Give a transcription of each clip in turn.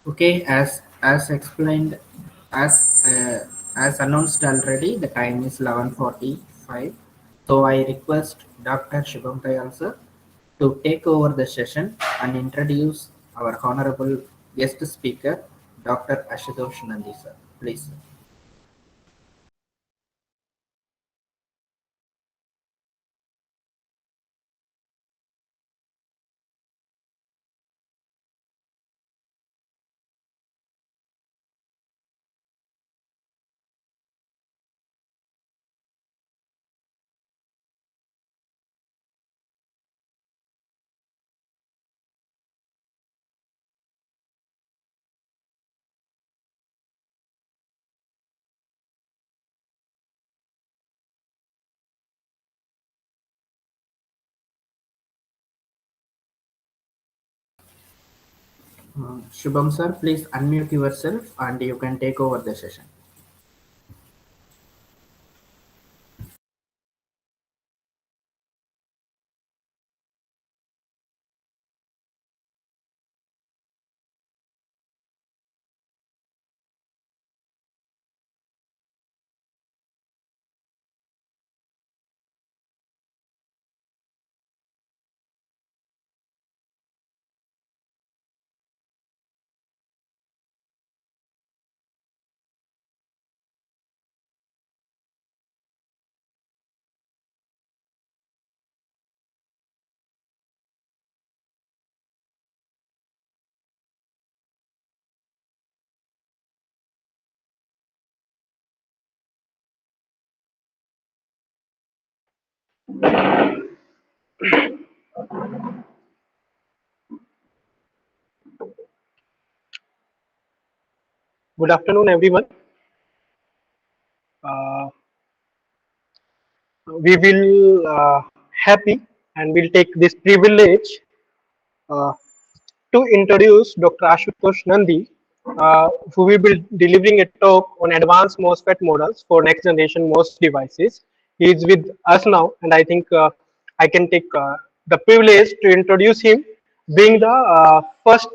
Okay, as explained, as announced already, the time is 11:45. So I request Dr. Shubham Tayal sir to take over the session and introduce our honorable guest speaker, Dr. Ashutosh Nandi sir. Please. Sir. Shubham sir, please unmute yourself and you can take over the session. Good afternoon, everyone. Uh, we will happy and will take this privilege uh, to introduce Dr. Ashutosh Nandi, who will be delivering a talk on advanced MOSFET models for next generation MOS devices. He is with us now, and I think I can take the privilege to introduce him, being the first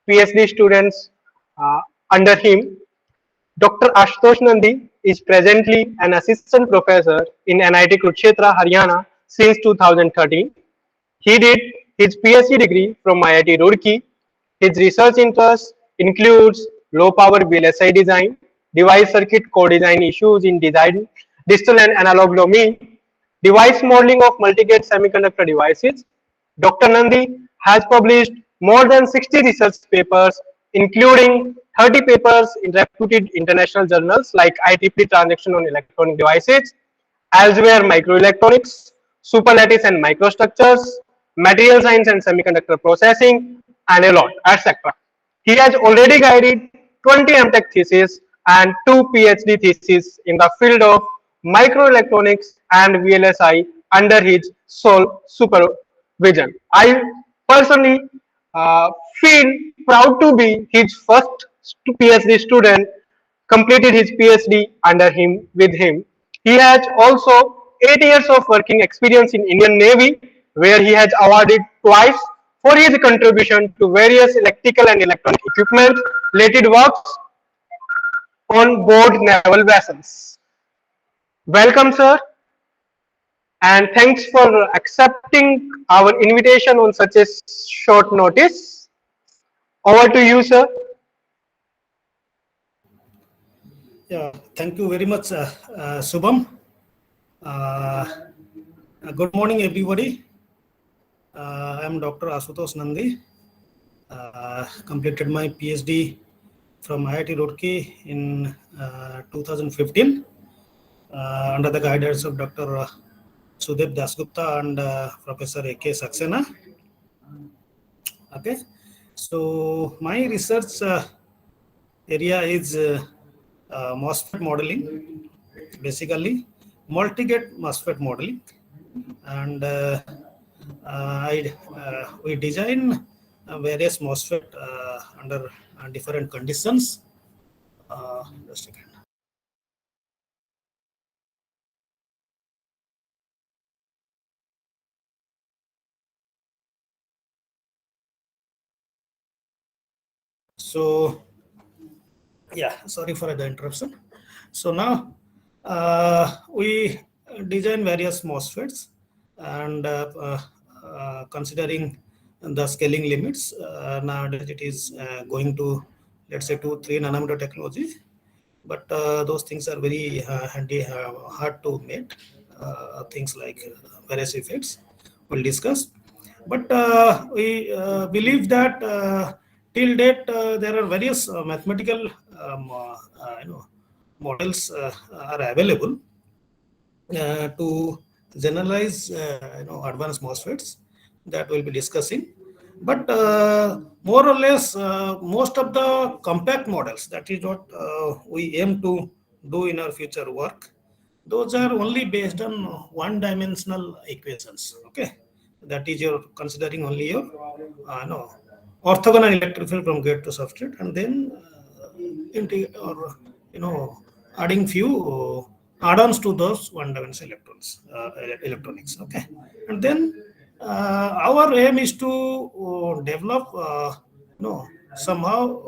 PhD students under him. Dr. Ashutosh Nandi is presently an assistant professor in NIT Kurukshetra, Haryana since 2013. He did his PhD degree from IIT Roorkee. His research interests includes low power VLSI design, device circuit co-design issues in design, digital and analog domain, device modeling of multi-gate semiconductor devices. Dr. Nandi has published more than 60 research papers, including 30 papers in reputed international journals like IEEE Transaction on Electronic Devices, Elsewhere Microelectronics, Superlattice and Microstructures, Material Science and Semiconductor Processing, and a lot, etc. He has already guided 20 MTech theses and 2 PhD theses in the field of microelectronics and VLSI under his sole supervision. I personally uh, feel proud to be his first PhD student, completed his PhD under him with him. He has also 8 years of working experience in Indian Navy, where he has awarded twice for his contribution to various electrical and electronic equipment related works on board naval vessels. Welcome, sir, and thanks for accepting our invitation on such a short notice. Over to you, sir. Yeah, thank you very much, Subham. Uh, Good morning, everybody. I am Dr. Ashutosh Nandi. Completed my PhD from IIT Roorkee in 2015 under the guidance of Dr. Sudip Dasgupta and Professor A.K. Saxena. Okay, so my research area is MOSFET modeling, basically multi-gate MOSFET modeling, and we design various MOSFET under different conditions. Just a second. So yeah, sorry for the interruption. So now we design various MOSFETs, and considering the scaling limits, nowadays it is going to, let's say, 2-3 nanometer technology, but those things are very hard to make. Things like various effects we'll discuss, but we believe that till date there are various mathematical models are available to generalize advanced MOSFETs that we'll be discussing. But more or less, most of the compact models, that is what we aim to do in our future work, those are only based on one-dimensional equations. Okay, that is your considering only your no orthogonal electric field from gate to substrate, and then or adding few add-ons to those one-dimensional electronics. Okay, and then our aim is to develop somehow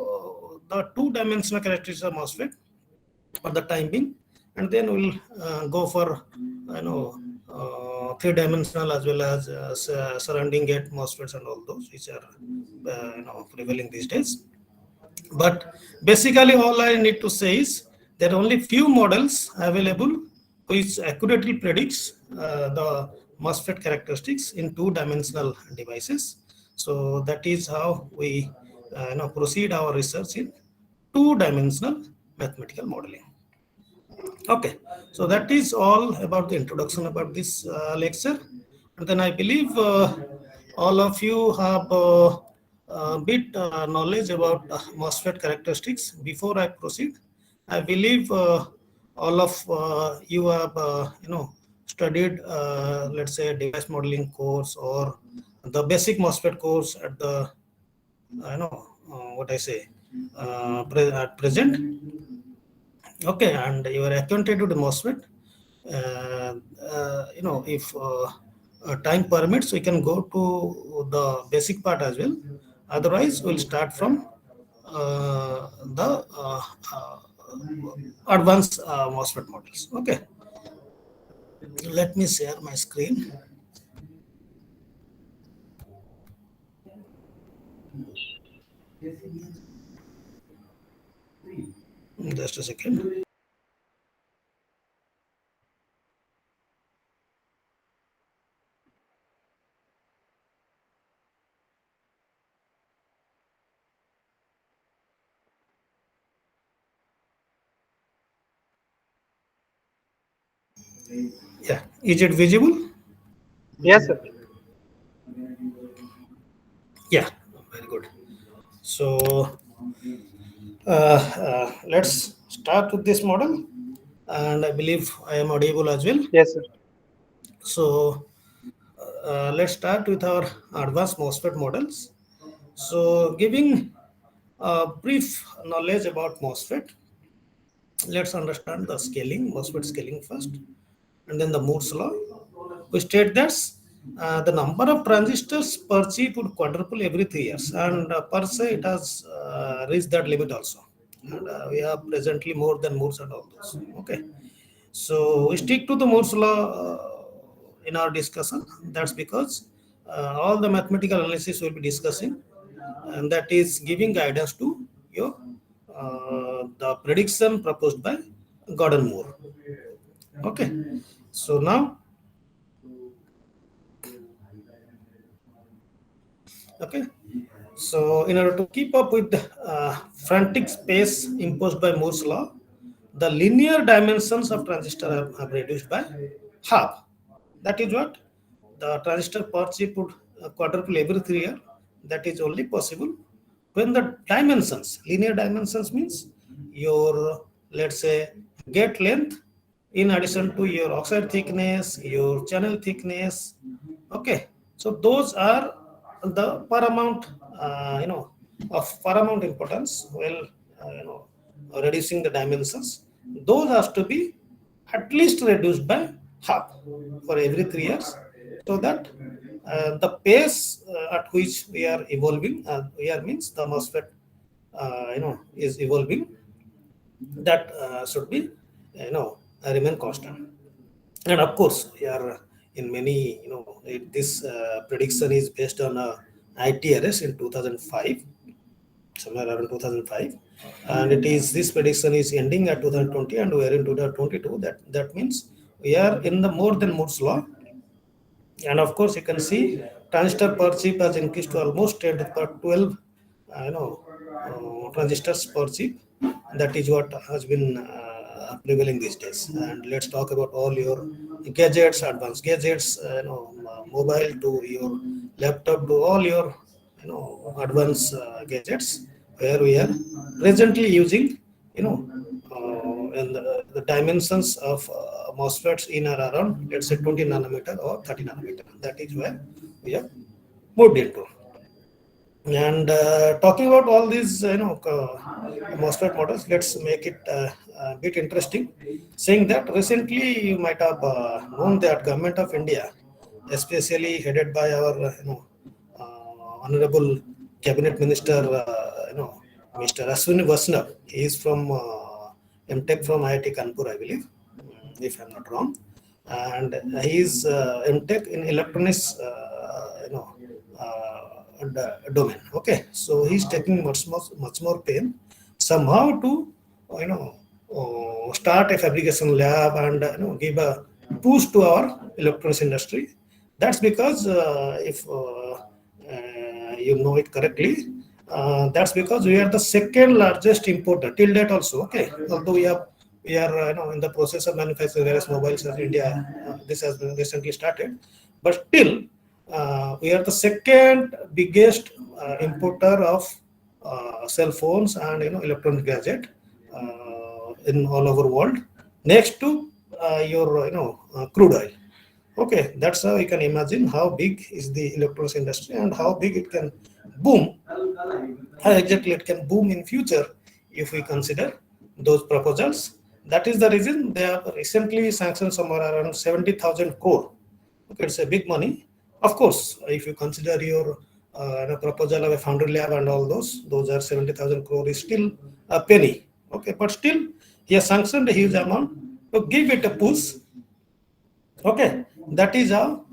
the two-dimensional characteristics of MOSFET for the time being, and then we'll go for three-dimensional as well as surrounding gate MOSFETs and all those which are prevailing these days. But basically, all I need to say is there are only few models available which accurately predicts the MOSFET characteristics in two-dimensional devices. So that is how we proceed our research in two-dimensional mathematical modeling. Okay, so that is all about the introduction about this lecture. And then I believe all of you have a bit knowledge about MOSFET characteristics. Before I proceed, I believe all of you have studied let's say device modeling course or the basic MOSFET course at the what I say at present. Okay, and you are acquainted with the MOSFET. If time permits, we can go to the basic part as well. Otherwise, we'll start from the advanced MOSFET models. Okay, let me share my screen. Just a second. Yeah, is it visible? Yes, sir. Yeah, very good. So let's start with this model, and I believe I am audible as well. Yes, sir. So let's start with our advanced MOSFET models. So giving a brief knowledge about MOSFET, let's understand the scaling, MOSFET scaling first, and then the Moore's law. We state that the number of transistors per chip would quadruple every 3 years, and per se it has reached that limit also. And we have presently more than Moore's and all those. Okay, so we stick to the Moore's law in our discussion. That's because all the mathematical analysis we'll be discussing, and that is giving guidance to your the prediction proposed by Gordon Moore. Okay, so now, okay, so in order to keep up with the frantic pace imposed by Moore's law, the linear dimensions of transistor have reduced by half. That is what the transistor per chip would quadruple every 3 years. That is only possible when the dimensions, linear dimensions means your, let's say, gate length in addition to your oxide thickness, your channel thickness. Okay, so those are the paramount, of paramount importance. Well, reducing the dimensions, those has to be at least reduced by half for every 3 years, so that the pace at which we are evolving, here means the MOSFET is evolving, that should be remain constant. And of course, we are in many, this prediction is based on ITRS in 2005, somewhere around 2005, and it is, this prediction is ending at 2020, and we are in 2022. That means we are in the more than Moore's law. And of course, you can see transistor per chip has increased to almost 10 to the power 12, transistors per chip. That is what has been prevailing these days. And let's talk about all your gadgets, advanced gadgets, mobile to your laptop to all your, advanced gadgets, where we are presently using, and the dimensions of MOSFETs in or around, let's say 20 nanometer or 30 nanometer. That is where we have moved into. And talking about all these, MOSFET models, let's make it a bit interesting. Saying that recently you might have known that Government of India, especially headed by our, Honorable Cabinet Minister, Mr. Ashwini Vaishnav. He is from MTech from IIT Kanpur, I believe, if I'm not wrong. And he is MTech in electronics, domain. Okay, so he's taking much more pain somehow to start a fabrication lab and give a push to our electronics industry. That's because if you know it correctly, that's because we are the second largest importer till date also. Okay, although we are in the process of manufacturing various mobiles in India. This has been recently started, but still we are the second biggest importer of cell phones and electronic gadget in all over world, next to your crude oil. Okay, that's how you can imagine how big is the electronics industry and how big it can boom, how exactly it can boom in future if we consider those proposals. That is the reason they have recently sanctioned somewhere around 70,000 crore. Okay, it's a big money. Of course, if you consider your proposal of a foundry lab and all those are 70,000 crore is still a penny. Okay, but still he has sanctioned a huge amount to give it a push. Okay, that is how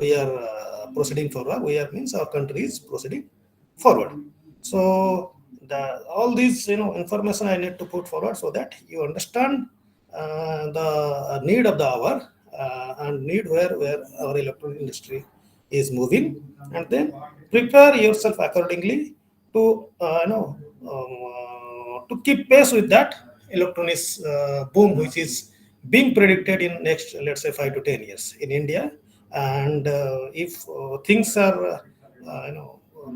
we are proceeding forward. We are means our country is proceeding forward. So all these information I need to put forward so that you understand the need of the hour and need where our electronic industry is moving, and then prepare yourself accordingly to to keep pace with that electronics boom, which is being predicted in next, let's say, 5 to 10 years in India. And if things are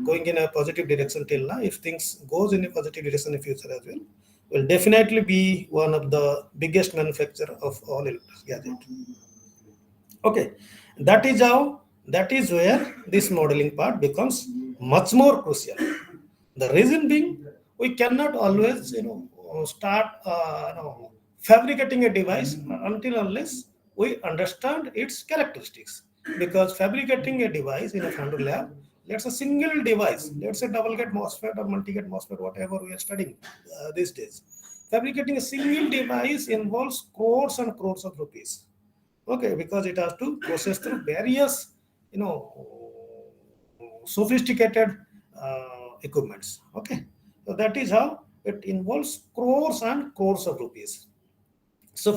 going in a positive direction till now, if things goes in a positive direction in future as well, will definitely be one of the biggest manufacturer of all electronic gadgets. Okay, that is where this modeling part becomes much more crucial. The reason being, we cannot always start fabricating a device until unless we understand its characteristics. Because fabricating a device in a foundry lab, let's a single device, let's say double gate MOSFET or multi-gate MOSFET, whatever we are studying these days. Fabricating a single device involves crores and crores of rupees. Okay, because it has to process through various sophisticated equipments. Okay, so that is how it involves crores and crores of rupees. So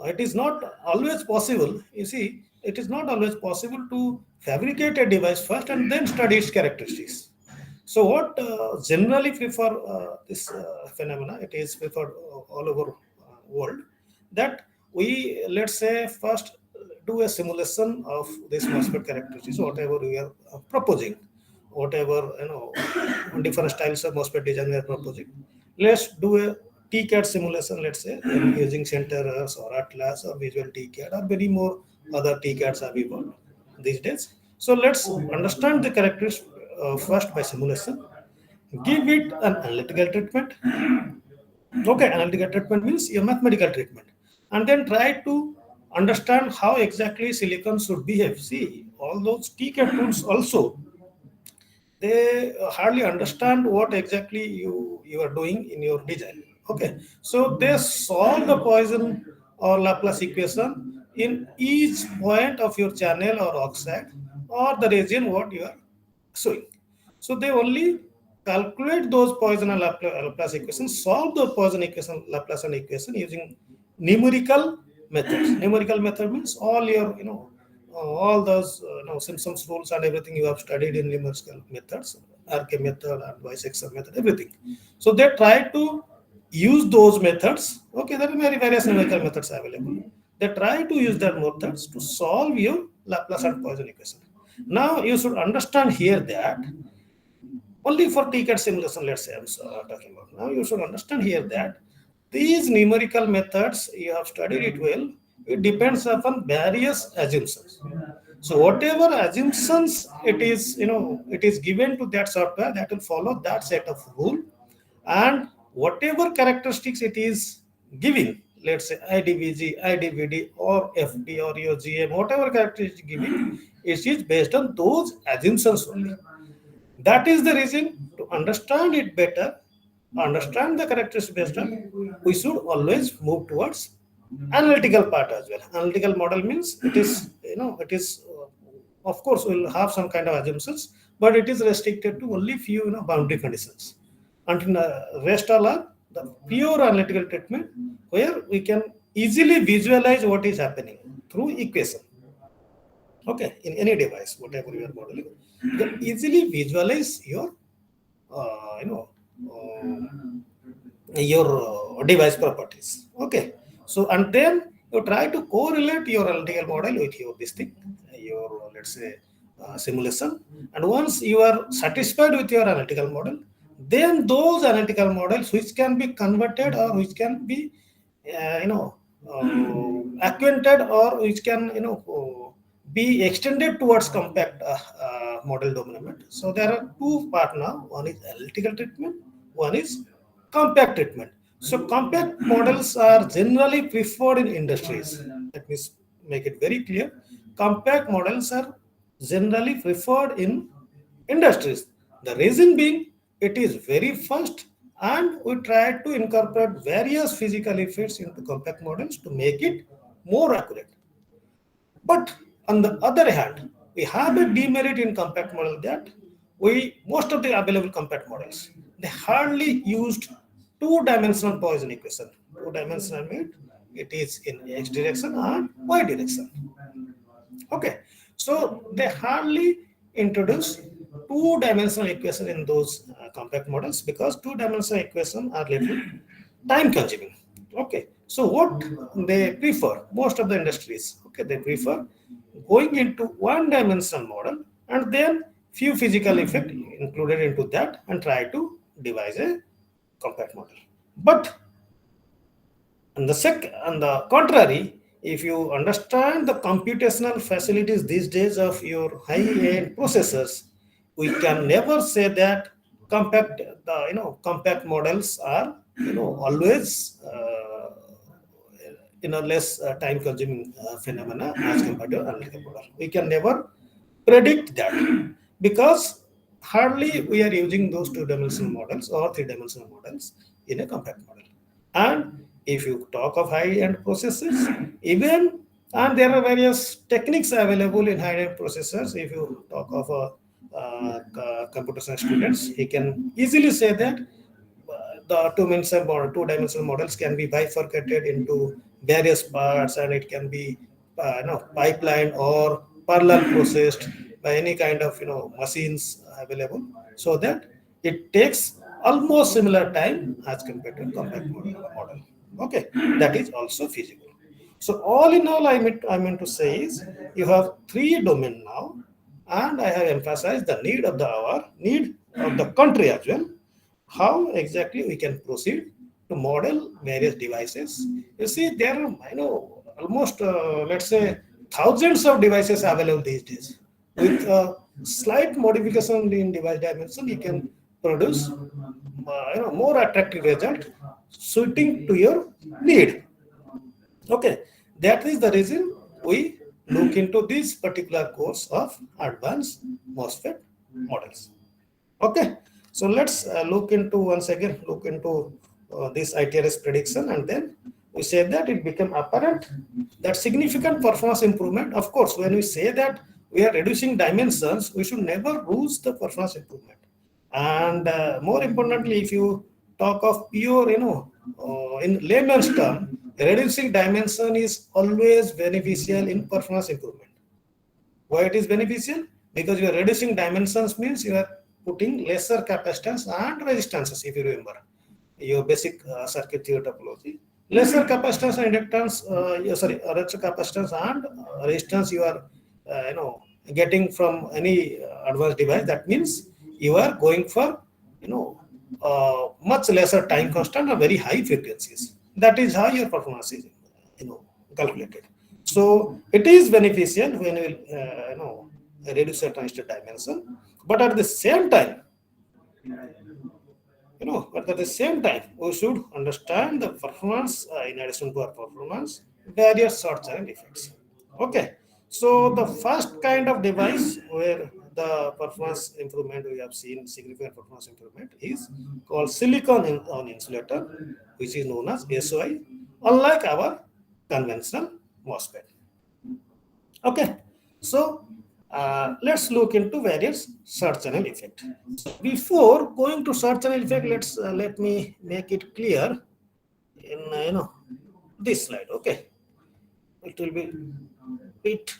it is not always possible. You see, it is not always possible to fabricate a device first and then study its characteristics. So what generally prefer this phenomena, it is preferred all over world, that we, let's say, first do a simulation of this MOSFET characteristics, whatever we are proposing, whatever different styles of MOSFET design we are proposing. Let's do a TCAD simulation, let's say, using Centerras or Atlas or Visual TCAD or many more other TCADs have evolved these days. So let's understand the characteristics first by simulation, give it an analytical treatment. Okay, analytical treatment means a mathematical treatment, and then try to understand how exactly silicon should behave. See, all those TCAD tools also they hardly understand what exactly you are doing in your design. Okay, so they solve the Poisson or Laplace equation in each point of your channel or oxide or the region what you are showing. So they only calculate those Poisson and Laplace equations, solve the Poisson equation, Laplace equation using numerical methods. Numerical method means all your, all those Simpson's rules and everything you have studied in numerical methods, RK method and bisexual method, everything. So they try to use those methods. Okay, there are various numerical methods available. They try to use their methods to solve your Laplace and Poisson equation. Now you should understand here that only for TCAD simulation, let's say I'm talking about. Now you should understand here that these numerical methods, you have studied it well, it depends upon various assumptions. So whatever assumptions it is, it is given to that software, that will follow that set of rule, and whatever characteristics it is giving, let's say IDVG, IDVD, or FD, or your GM, whatever characteristics giving, it is based on those assumptions only. That is the reason, to understand it better, understand the characteristics better, we should always move towards analytical part as well. Analytical model means it is, of course, we'll have some kind of assumptions, but it is restricted to only few, boundary conditions. Until the rest all are the pure analytical treatment, where we can easily visualize what is happening through equation. Okay, in any device, whatever you are modeling, you can easily visualize your, device properties. Okay, so and then you try to correlate your analytical model with your this thing, your, let's say, simulation. And once you are satisfied with your analytical model, then those analytical models which can be converted or which can be, acquainted, or which can, be extended towards compact model development. So there are two parts now. One is analytical treatment, one is compact treatment. So compact models are generally preferred in industries. Let me make it very clear. Compact models are generally preferred in industries. The reason being, it is very fast, and we try to incorporate various physical effects into compact models to make it more accurate. But on the other hand, we have a demerit in compact model, that most of the available compact models, they hardly used two-dimensional Poisson equation. Two-dimensional means it is in x direction and y direction. Okay, so they hardly introduce two-dimensional equation in those compact models, because two-dimensional equations are little time-consuming. Okay, so what they prefer, most of the industries, okay, they prefer going into one-dimensional model and then few physical effects included into that, and try to devise a compact model. But on the contrary, if you understand the computational facilities these days of your high-end processors, we can never say that compact models are, always less time-consuming phenomena as compared to analytical model. We can never predict that, because hardly we are using those two-dimensional models or three-dimensional models in a compact model. And if you talk of high-end processors, and there are various techniques available in high-end processors. If you talk of a computer science students, he can easily say that the two-dimensional models can be bifurcated into various parts, and it can be pipeline or parallel processed by any kind of machines available, so that it takes almost similar time as compared to compact model. Okay, that is also feasible. So all in all, I meant to say is, you have three domain now, and I have emphasized the need of the hour, need of the country as well. How exactly we can proceed to model various devices? You see, there are almost let's say thousands of devices available these days. With slight modification in device dimension, you can produce more attractive result suiting to your need. Okay, that is the reason we look into this particular course of advanced MOSFET models. Okay, so let's look into this ITRS prediction, and then we say that it became apparent that significant performance improvement. Of course, when we say that we are reducing dimensions, we should never lose the performance improvement. And more importantly, if you talk of pure, in layman's term, reducing dimension is always beneficial in performance improvement. Why it is beneficial? Because you are reducing dimensions means you are putting lesser capacitance and resistances. If you remember your basic circuit theory topology, lesser capacitance and inductance, lesser capacitance and resistance you are, getting from any advanced device. That means you are going for, much lesser time constant or very high frequencies. That is how your performance is, calculated. So it is beneficial when we, reduce a transistor dimension, but at the same time, we should understand the performance, in addition to our performance, various short channel effects. Okay, so the first kind of device where the performance improvement we have seen, significant performance improvement, is called silicon on insulator, which is known as SOI, unlike our conventional MOSFET. Okay, so let's look into various short channel effect. So before going to short channel effect, let me make it clear in this slide. Okay, it will be it.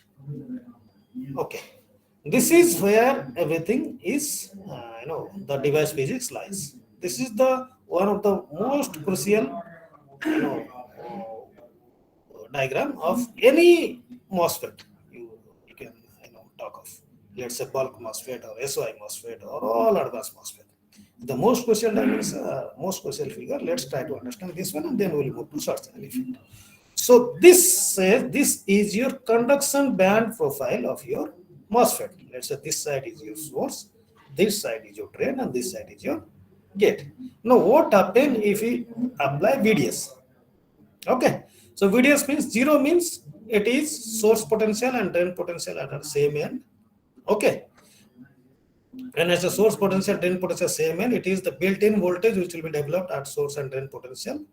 Okay, this is where everything is, the device physics lies. This is the one of the most crucial, diagram of any MOSFET you can talk of. Let's say bulk MOSFET or SOI MOSFET or all advanced MOSFET. The most crucial most crucial figure. Let's try to understand this one, and then we'll move to short channel effect. So this says this is your conduction band profile of your MOSFET. Let's say this side is your source, this side is your drain, and this side is your gate. Now what happens if we apply VDS? Okay, so VDS means zero, means it is source potential and drain potential at the same end. Okay, and as the source potential, drain potential same end, it is the built-in voltage which will be developed at source and drain potential.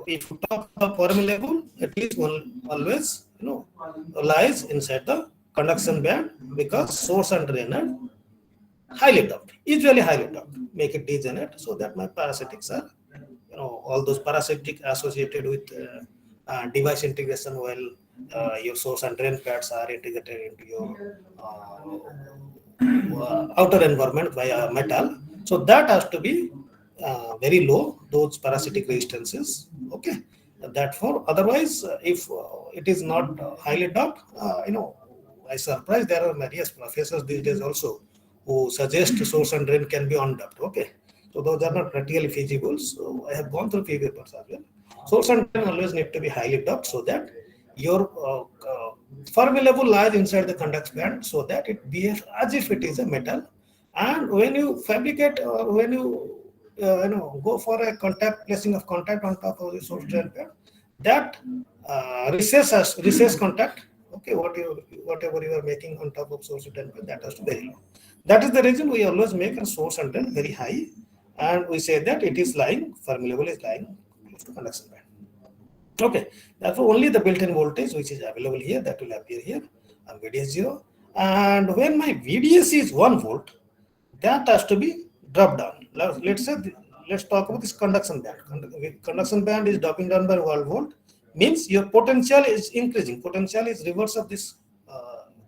If you talk about Fermi level, it is always lies inside the conduction band, because source and drain are highly doped, usually highly doped, make it degenerate, so that my parasitics are, all those parasitic associated with device integration, while your source and drain pads are integrated into your outer environment via metal. So that has to be very low, those parasitic resistances. Okay, therefore, otherwise, if it is not highly doped, I surprised there are various professors these days also who suggest source and drain can be undopped. Okay, so those are not practically feasible. So I have gone through few papers as well. Source and drain always need to be highly doped, so that your Fermi level lies inside the conduction band, so that it behaves as if it is a metal. And when you fabricate, or when you go for a placing of contact on top of the source drain pad, that recess contact. Okay, whatever you are making on top of source drain pad, that has to be very low. That is the reason we always make a source and drain very high, and we say that it is lying, Fermi level is lying close to conduction band. Okay, therefore only the built-in voltage which is available here, that will appear here, and VDS 0. And when my VDS is 1 volt, that has to be dropped down. Let's talk about this conduction band. Conduction band is dropping down by 1 volt, means your potential is increasing. Potential is reverse of this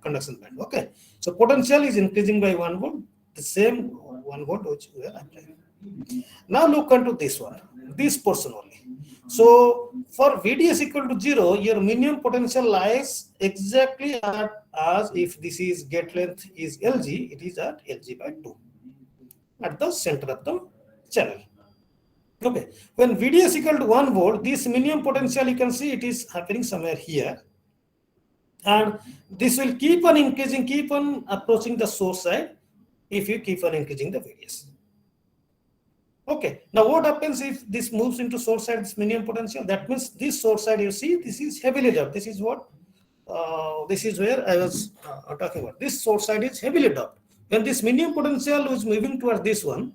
conduction band. Okay, so potential is increasing by 1 volt, the same 1 volt which we are applying. Now look into this one, this portion only. So for VDS equal to 0, your minimum potential lies exactly as if this is gate length is LG, it is at LG by 2 at the center of the channel. Okay, when VDS equal to 1 volt, this minimum potential, you can see it is happening somewhere here, and this will keep on increasing, keep on approaching the source side if you keep on increasing the VDS. Okay, now what happens if this moves into source side, this minimum potential? That means this source side, you see, this is heavily doped. This is what, this is where I was talking about. This source side is heavily doped. When this minimum potential is moving towards this one,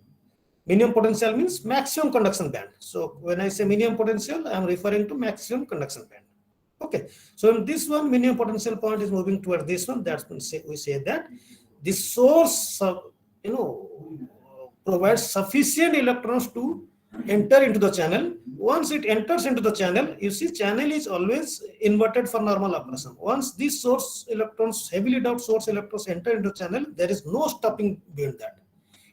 minimum potential means maximum conduction band. So when I say minimum potential, I am referring to maximum conduction band. Okay, so in this one, minimum potential point is moving towards this one. That's when we say that the source, provides sufficient electrons to enter into the channel. Once it enters into the channel, you see channel is always inverted for normal operation. Once these source electrons, heavily doped source electrons enter into the channel, there is no stopping beyond that.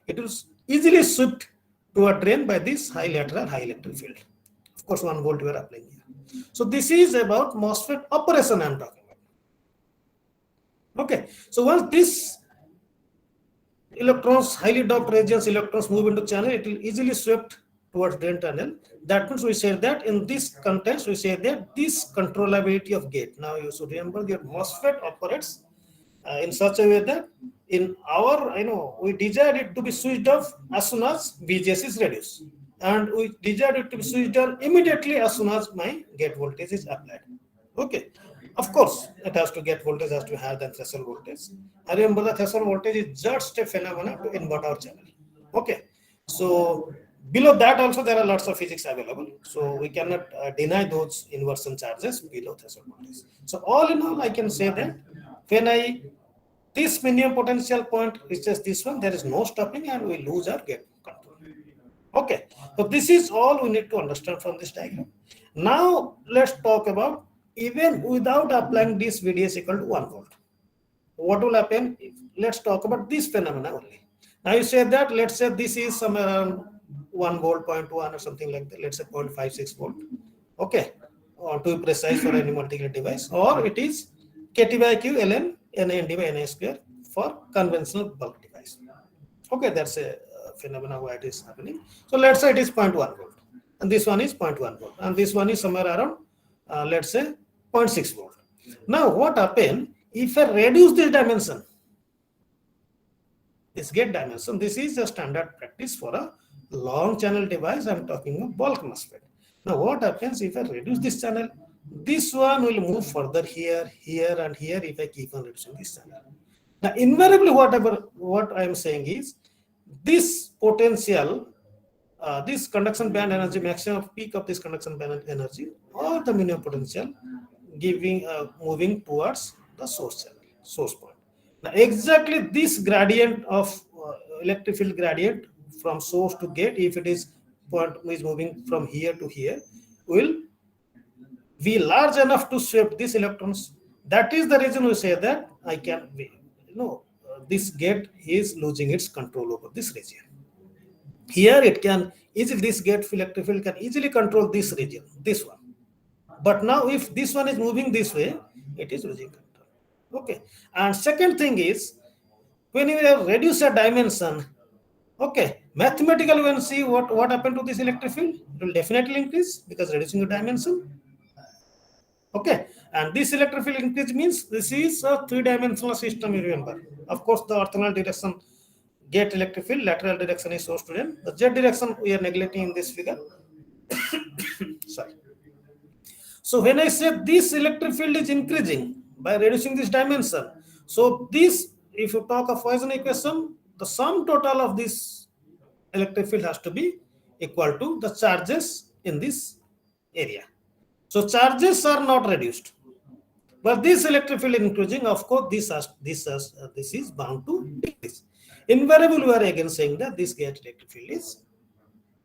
It will easily shift to a drain by this high lateral high electric field. Of course, 1 volt we are applying here. So this is about MOSFET operation I am talking about. Okay, so once this electrons, highly doped regions, electrons move into channel, it will easily swept towards drain tunnel. That means we say that in this context, we say that this controllability of gate. Now you should remember that MOSFET operates in such a way that in our, we desire it to be switched off as soon as VGS is reduced. And we desire it to be switched on immediately as soon as my gate voltage is applied. Okay. Of course, it has to get voltage has to be higher than threshold voltage. I remember the threshold voltage is just a phenomenon to invert our channel. Okay. So below that also there are lots of physics available. So we cannot deny those inversion charges below threshold voltage. So all in all, I can say that when this minimum potential point reaches this one, there is no stopping and we lose our gate control. Okay. So this is all we need to understand from this diagram. Now let's talk about even without applying this VDS equal to 1 volt. What will happen? Let's talk about this phenomena only. Now you say that, let's say this is somewhere around 1 volt, 0.1 or something like that. Let's say 0.56 volt. Okay. Or to be precise for any multi-gate device. Or it is KT by Q ln NA by NA square for conventional bulk device. Okay. That's a phenomena why it is happening. So let's say it is 0.1 volt. And this one is 0.1 volt. And this one is somewhere around, let's say, 0.6 volt. Now what happens if I reduce this dimension, this gate dimension? This is a standard practice for a long channel device. I'm talking of bulk MOSFET. Now what happens if I reduce this channel? This one will move further here, here and here if I keep on reducing this channel. Now invariably what I am saying is this potential, this conduction band energy, maximum peak of this conduction band energy or the minimum potential moving towards the source channel, source point. Now exactly this gradient of electric field gradient from source to gate, if it is moving from here to here, will be large enough to sweep these electrons. That is the reason we say that this gate is losing its control over this region. Here it can easily, this gate electric field can easily control this region, this one. But now if this one is moving this way, it is losing control. Okay. And second thing is, when you reduce a dimension, okay, mathematically when see what happened to this electric field, it will definitely increase because reducing the dimension. Okay. And this electric field increase means this is a three-dimensional system, you remember. Of course, the orthogonal direction gate electric field, lateral direction is source to drain. The Z direction we are neglecting in this figure. Sorry. So when I say this electric field is increasing by reducing this dimension, so this, if you talk of Poisson equation, the sum total of this electric field has to be equal to the charges in this area. So charges are not reduced, but this electric field increasing. Of course, this is bound to decrease. Invariably, we are again saying that this gate electric field is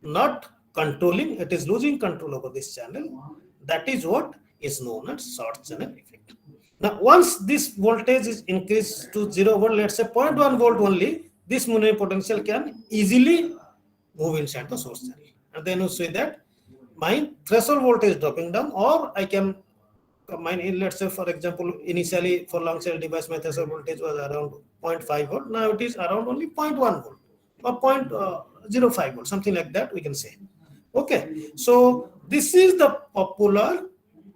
not controlling; it is losing control over this channel. That is what is known as short channel effect. Now, once this voltage is increased to 0 volt, let's say 0.1 volt only, this minimum potential can easily move inside the source channel. And then you say that my threshold voltage is dropping down, or I can combine, let's say, for example, initially for long channel device, my threshold voltage was around 0.5 volt. Now it is around only 0.1 volt or 0.05 volt, something like that we can say. Okay. So this is the popular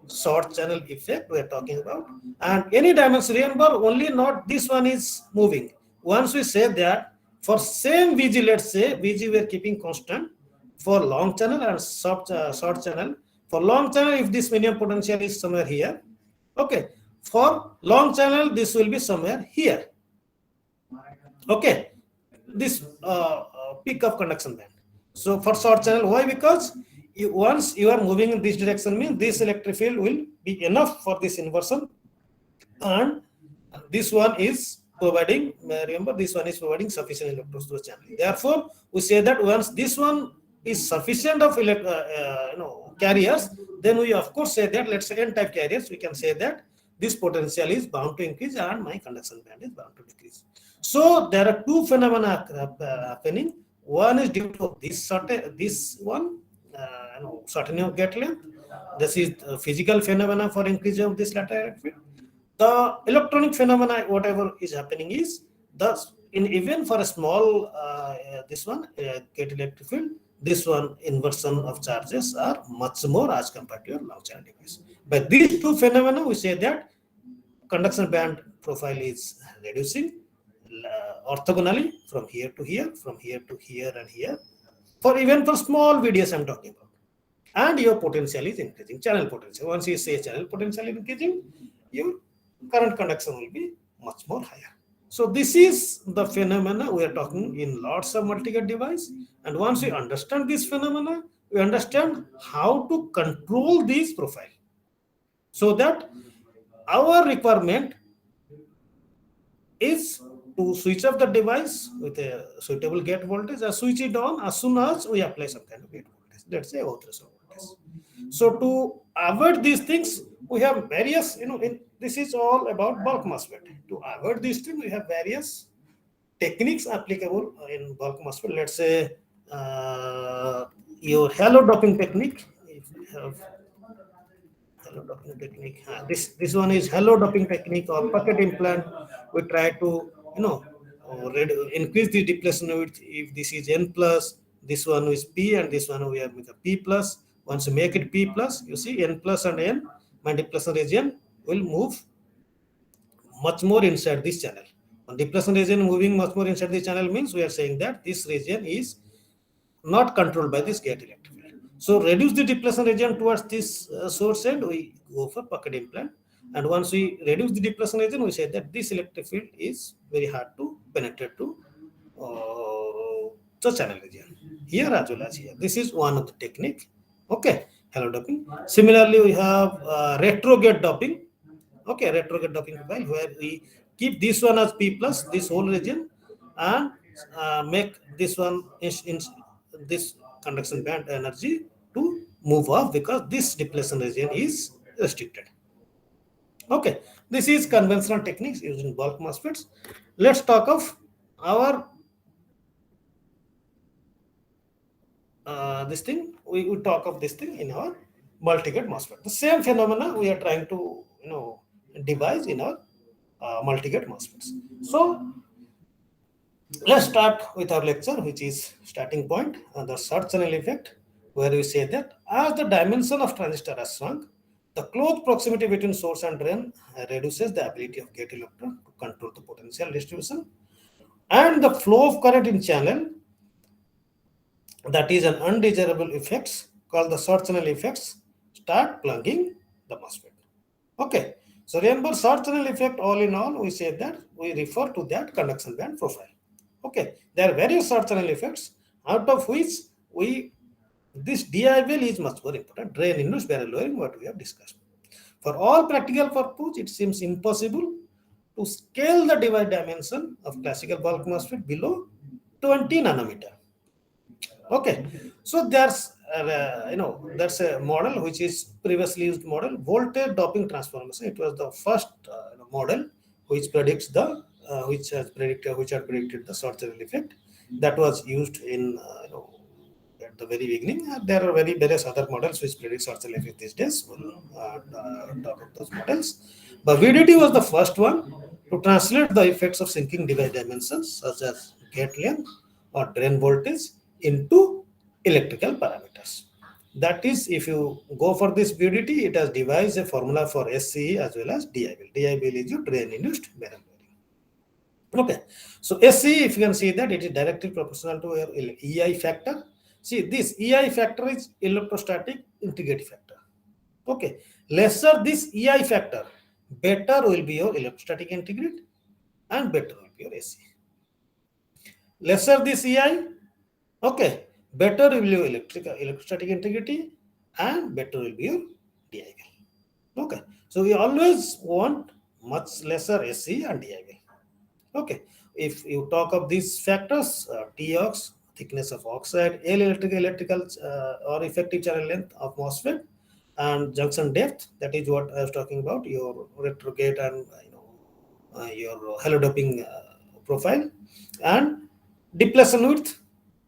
short channel effect we are talking about. And any dimension, remember, only not this one is moving. Once we say that for same VG, let's say VG we are keeping constant for long channel and short channel. For long channel, if this minimum potential is somewhere here, okay. For long channel, this will be somewhere here. Okay, this peak of conduction band. So for short channel, why? Because once you are moving in this direction, means this electric field will be enough for this inversion, and this one is providing, remember, this one is providing sufficient electrons to the channel. Therefore, we say that once this one is sufficient of carriers, then we of course say that, let's say n-type carriers, we can say that this potential is bound to increase and my conduction band is bound to decrease. So there are two phenomena happening. One is due to this one, shortening of gate length. This is the physical phenomena for increase of this lateral electric field. The electronic phenomena, whatever is happening, is thus in even for a small this one gate electric field, this one inversion of charges are much more as compared to your long channel device. But these two phenomena, we say that conduction band profile is reducing orthogonally from here to here, from here to here and here. For even for small VDS I'm talking about. And your potential is increasing, channel potential. Once you say channel potential is increasing, your current conduction will be much more higher. So this is the phenomena we are talking in lots of multi-gate device. And once we understand this phenomena, we understand how to control this profile, so that our requirement is to switch off the device with a suitable gate voltage and switch it on as soon as we apply some kind of gate voltage, let's say threshold voltage. So to avoid these things, we have various, this is all about bulk MOSFET. To avoid these things, we have various techniques applicable in bulk MOSFET. Let's say your halo doping technique. If you have halo doping technique, this one is halo doping technique or pocket implant. We try to increase the depletion width. If this is N plus, this one is P, and this one we have make a P plus. Once you make it P plus, you see N plus and N, my depletion region will move much more inside this channel. When depletion region moving much more inside this channel means we are saying that this region is not controlled by this gate electric field. So reduce the depletion region towards this source end, we go for pocket implant. And once we reduce the depletion region, we say that this electric field is very hard to penetrate to the channel region, here as well as here. This is one of the technique. Okay, halo doping. Similarly, we have retrogate doping. Okay, retrogate doping profile, where we keep this one as P plus, this whole region, and make this one in this conduction band energy to move off, because this depletion region is restricted. Okay, this is conventional techniques using bulk MOSFETs. Let's talk of our this thing. We will talk of this thing in our multi-gate MOSFET. The same phenomena we are trying to devise in our multi-gate MOSFETs. So let's start with our lecture, which is starting point, the short channel effect, where we say that as the dimension of transistor has shrunk, the close proximity between source and drain reduces the ability of gate electron to control the potential distribution, and the flow of current in channel, that is an undesirable effects called the short channel effects, start plugging the MOSFET. Okay, so remember, short channel effect, all in all, we say that we refer to that conduction band profile. Okay, there are various short channel effects, out of which this DIVL is much more important, drain induced barrel lowering, what we have discussed. For all practical purpose, it seems impossible to scale the device dimension of classical bulk MOSFET below 20 nanometer. Okay, so there's that's a model which is previously used model, voltage doping transformation. It was the first model which predicts the which had predicted the short channel effect, that was used in at the very beginning. There are various other models which predict short channel effect these days. We'll talk about those models. But VDD was the first one to translate the effects of sinking device dimensions such as gate length or drain voltage into electrical parameters. That is, if you go for this VDD, it has devised a formula for SCE as well as DIVL. DIVL is your drain induced barrel lowering. Okay, so SCE, if you can see that, it is directly proportional to your EI factor. See, this EI factor is electrostatic integrity factor. Okay, lesser this EI factor, better will be your electrostatic integrity and better will be your SCE. lesser this EI, okay, better will be your electrostatic integrity and better will be your DIL. Okay, so we always want much lesser SE and DIL. Okay, if you talk of these factors, TOX, thickness of oxide, electrical or effective channel length of MOSFET, and junction depth, that is what I was talking about, your retrograde and your halo doping profile, and depletion width.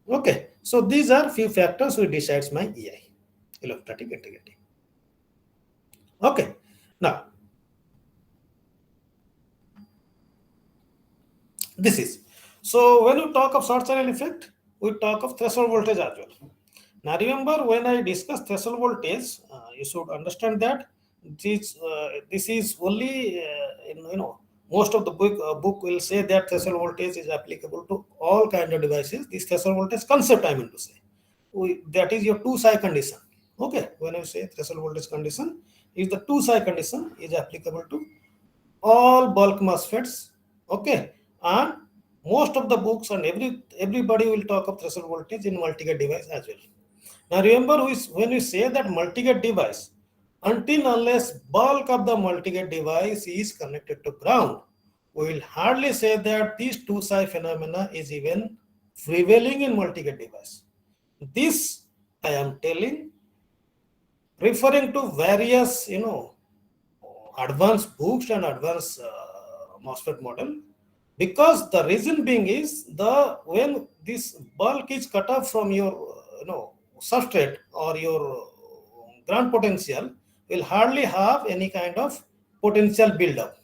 Okay, so these are few factors which decides my EI, electrostatic integrity. Okay, now this is, so when you talk of short channel effect, we talk of threshold voltage as well. Now remember, when I discuss threshold voltage, you should understand that this is only most of the book will say that threshold voltage is applicable to all kind of devices. This threshold voltage concept I mean to say, that is your 2-psi condition. Okay, when I say threshold voltage condition, is the 2-psi condition is applicable to all bulk MOSFETs. Okay, and most of the books and everybody will talk of threshold voltage in multi-gate device as well. Now remember, when we say that multi-gate device, until unless bulk of the multi-gate device is connected to ground, we will hardly say that this 2-psi phenomena is even prevailing in multi-gate device. This I am telling, referring to various advanced books and advanced MOSFET model, because the reason being is when this bulk is cut off from your substrate or your ground potential, will hardly have any kind of potential build-up.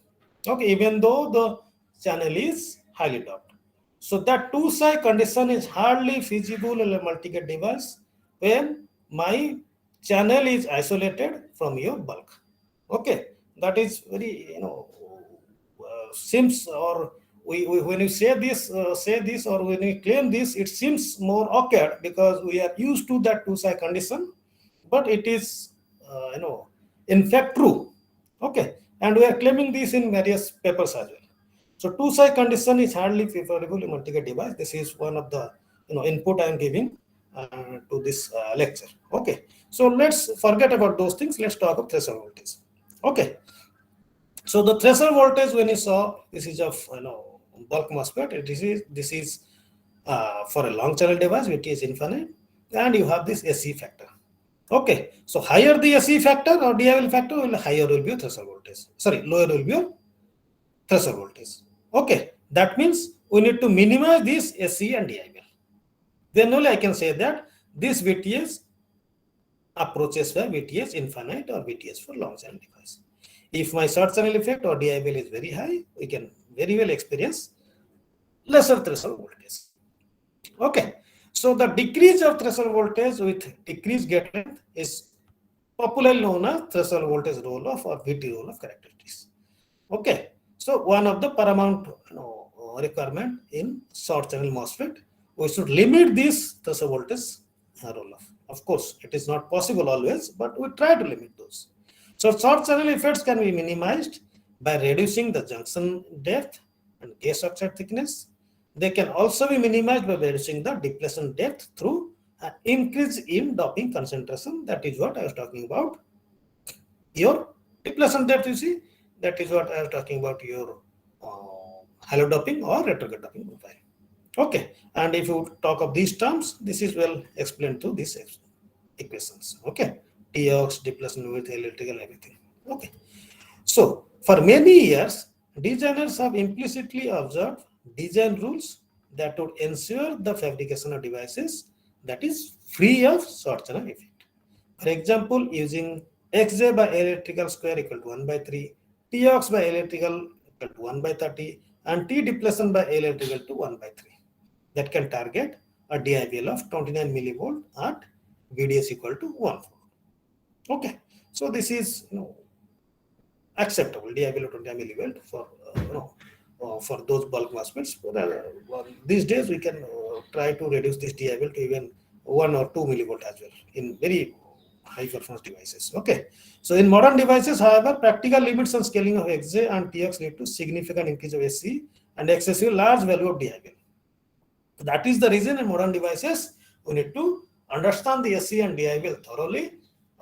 Okay, even though the channel is highly doped. So that 2-psi condition is hardly feasible in a multi-gate device when my channel is isolated from your bulk. Okay, that is very seems, or when you say this or when you claim this, it seems more awkward because we are used to that 2-psi condition, but it is in fact true. Okay, and we are claiming this in various papers as well. So 2-psi condition is hardly favorable in multi-gate device. This is one of the input I am giving to this lecture. Okay, so let's forget about those things. Let's talk of threshold voltage. Okay, so the threshold voltage, when you saw, this is of bulk MOSFET. This is for a long channel device, which is infinite, and you have this SE factor. Okay, so higher the SE factor or DIL factor, higher will be your threshold voltage. Sorry, lower will be your threshold voltage. Okay, that means we need to minimize this SE and DIL. Then only I can say that this VTS approaches by VTS infinite or VTS for long channel device. If my short channel effect or DIL is very high, we can very well experience lesser threshold voltage. Okay, so the decrease of threshold voltage with decreased gate length is popularly known as threshold voltage roll-off or VT roll-off characteristics. Okay, so one of the paramount requirement in short channel MOSFET, we should limit this threshold voltage roll-off. Of course, it is not possible always, but we try to limit those. So short channel effects can be minimized by reducing the junction depth and gate oxide thickness. They can also be minimized by reducing the depletion depth through an increase in doping concentration. That is what I was talking about. Your depletion depth, you see, that is what I was talking about, your halo doping or retrograde doping profile. Okay, and if you talk of these terms, this is well explained through these equations. Okay, TOX, depletion width, electrical, everything. Okay, so for many years, designers have implicitly observed design rules that would ensure the fabrication of devices that is free of short channel effect. For example, using Xj by electrical square equal to 1/3, TOX by electrical equal to 1/30, and T depletion by electrical to 1/3. That can target a DIBL of 29 millivolt at VDS equal to 1 volt. Okay, so this is acceptable, DIBL of 29 millivolt for those bulk MOSFETs. These days we can try to reduce this DIBL to even 1 or 2 millivolt as well in very high performance devices. Okay, so in modern devices, however, practical limits on scaling of Xj and TX lead to significant increase of SC and excessive large value of DIBL. That is the reason in modern devices we need to understand the SE and DI thoroughly,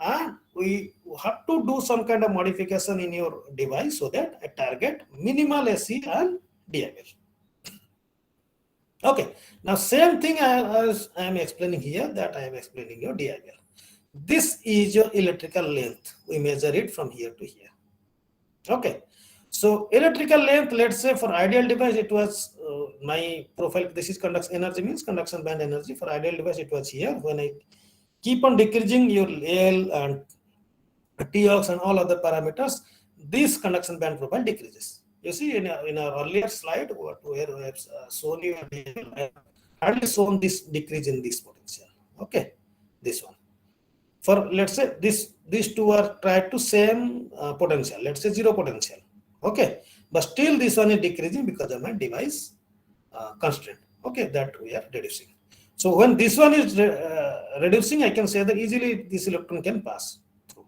and we have to do some kind of modification in your device so that I target minimal SE and DI. Okay, now same thing as I am explaining here, that I am explaining your DI. This is your electrical length. We measure it from here to here. Okay, so electrical length, let's say for ideal device, it was my profile. This is conduction energy, means conduction band energy. For ideal device, it was here. When I keep on decreasing your L and TOX and all other parameters, this conduction band profile decreases. You see in our earlier slide, where we have shown you, I have hardly shown this decrease in this potential. Okay, this one. For let's say these two are tried to same potential, let's say 0 potential. Okay, but still this one is decreasing because of my device constraint. Okay, that we are reducing. So when this one is reducing, I can say that easily this electron can pass through.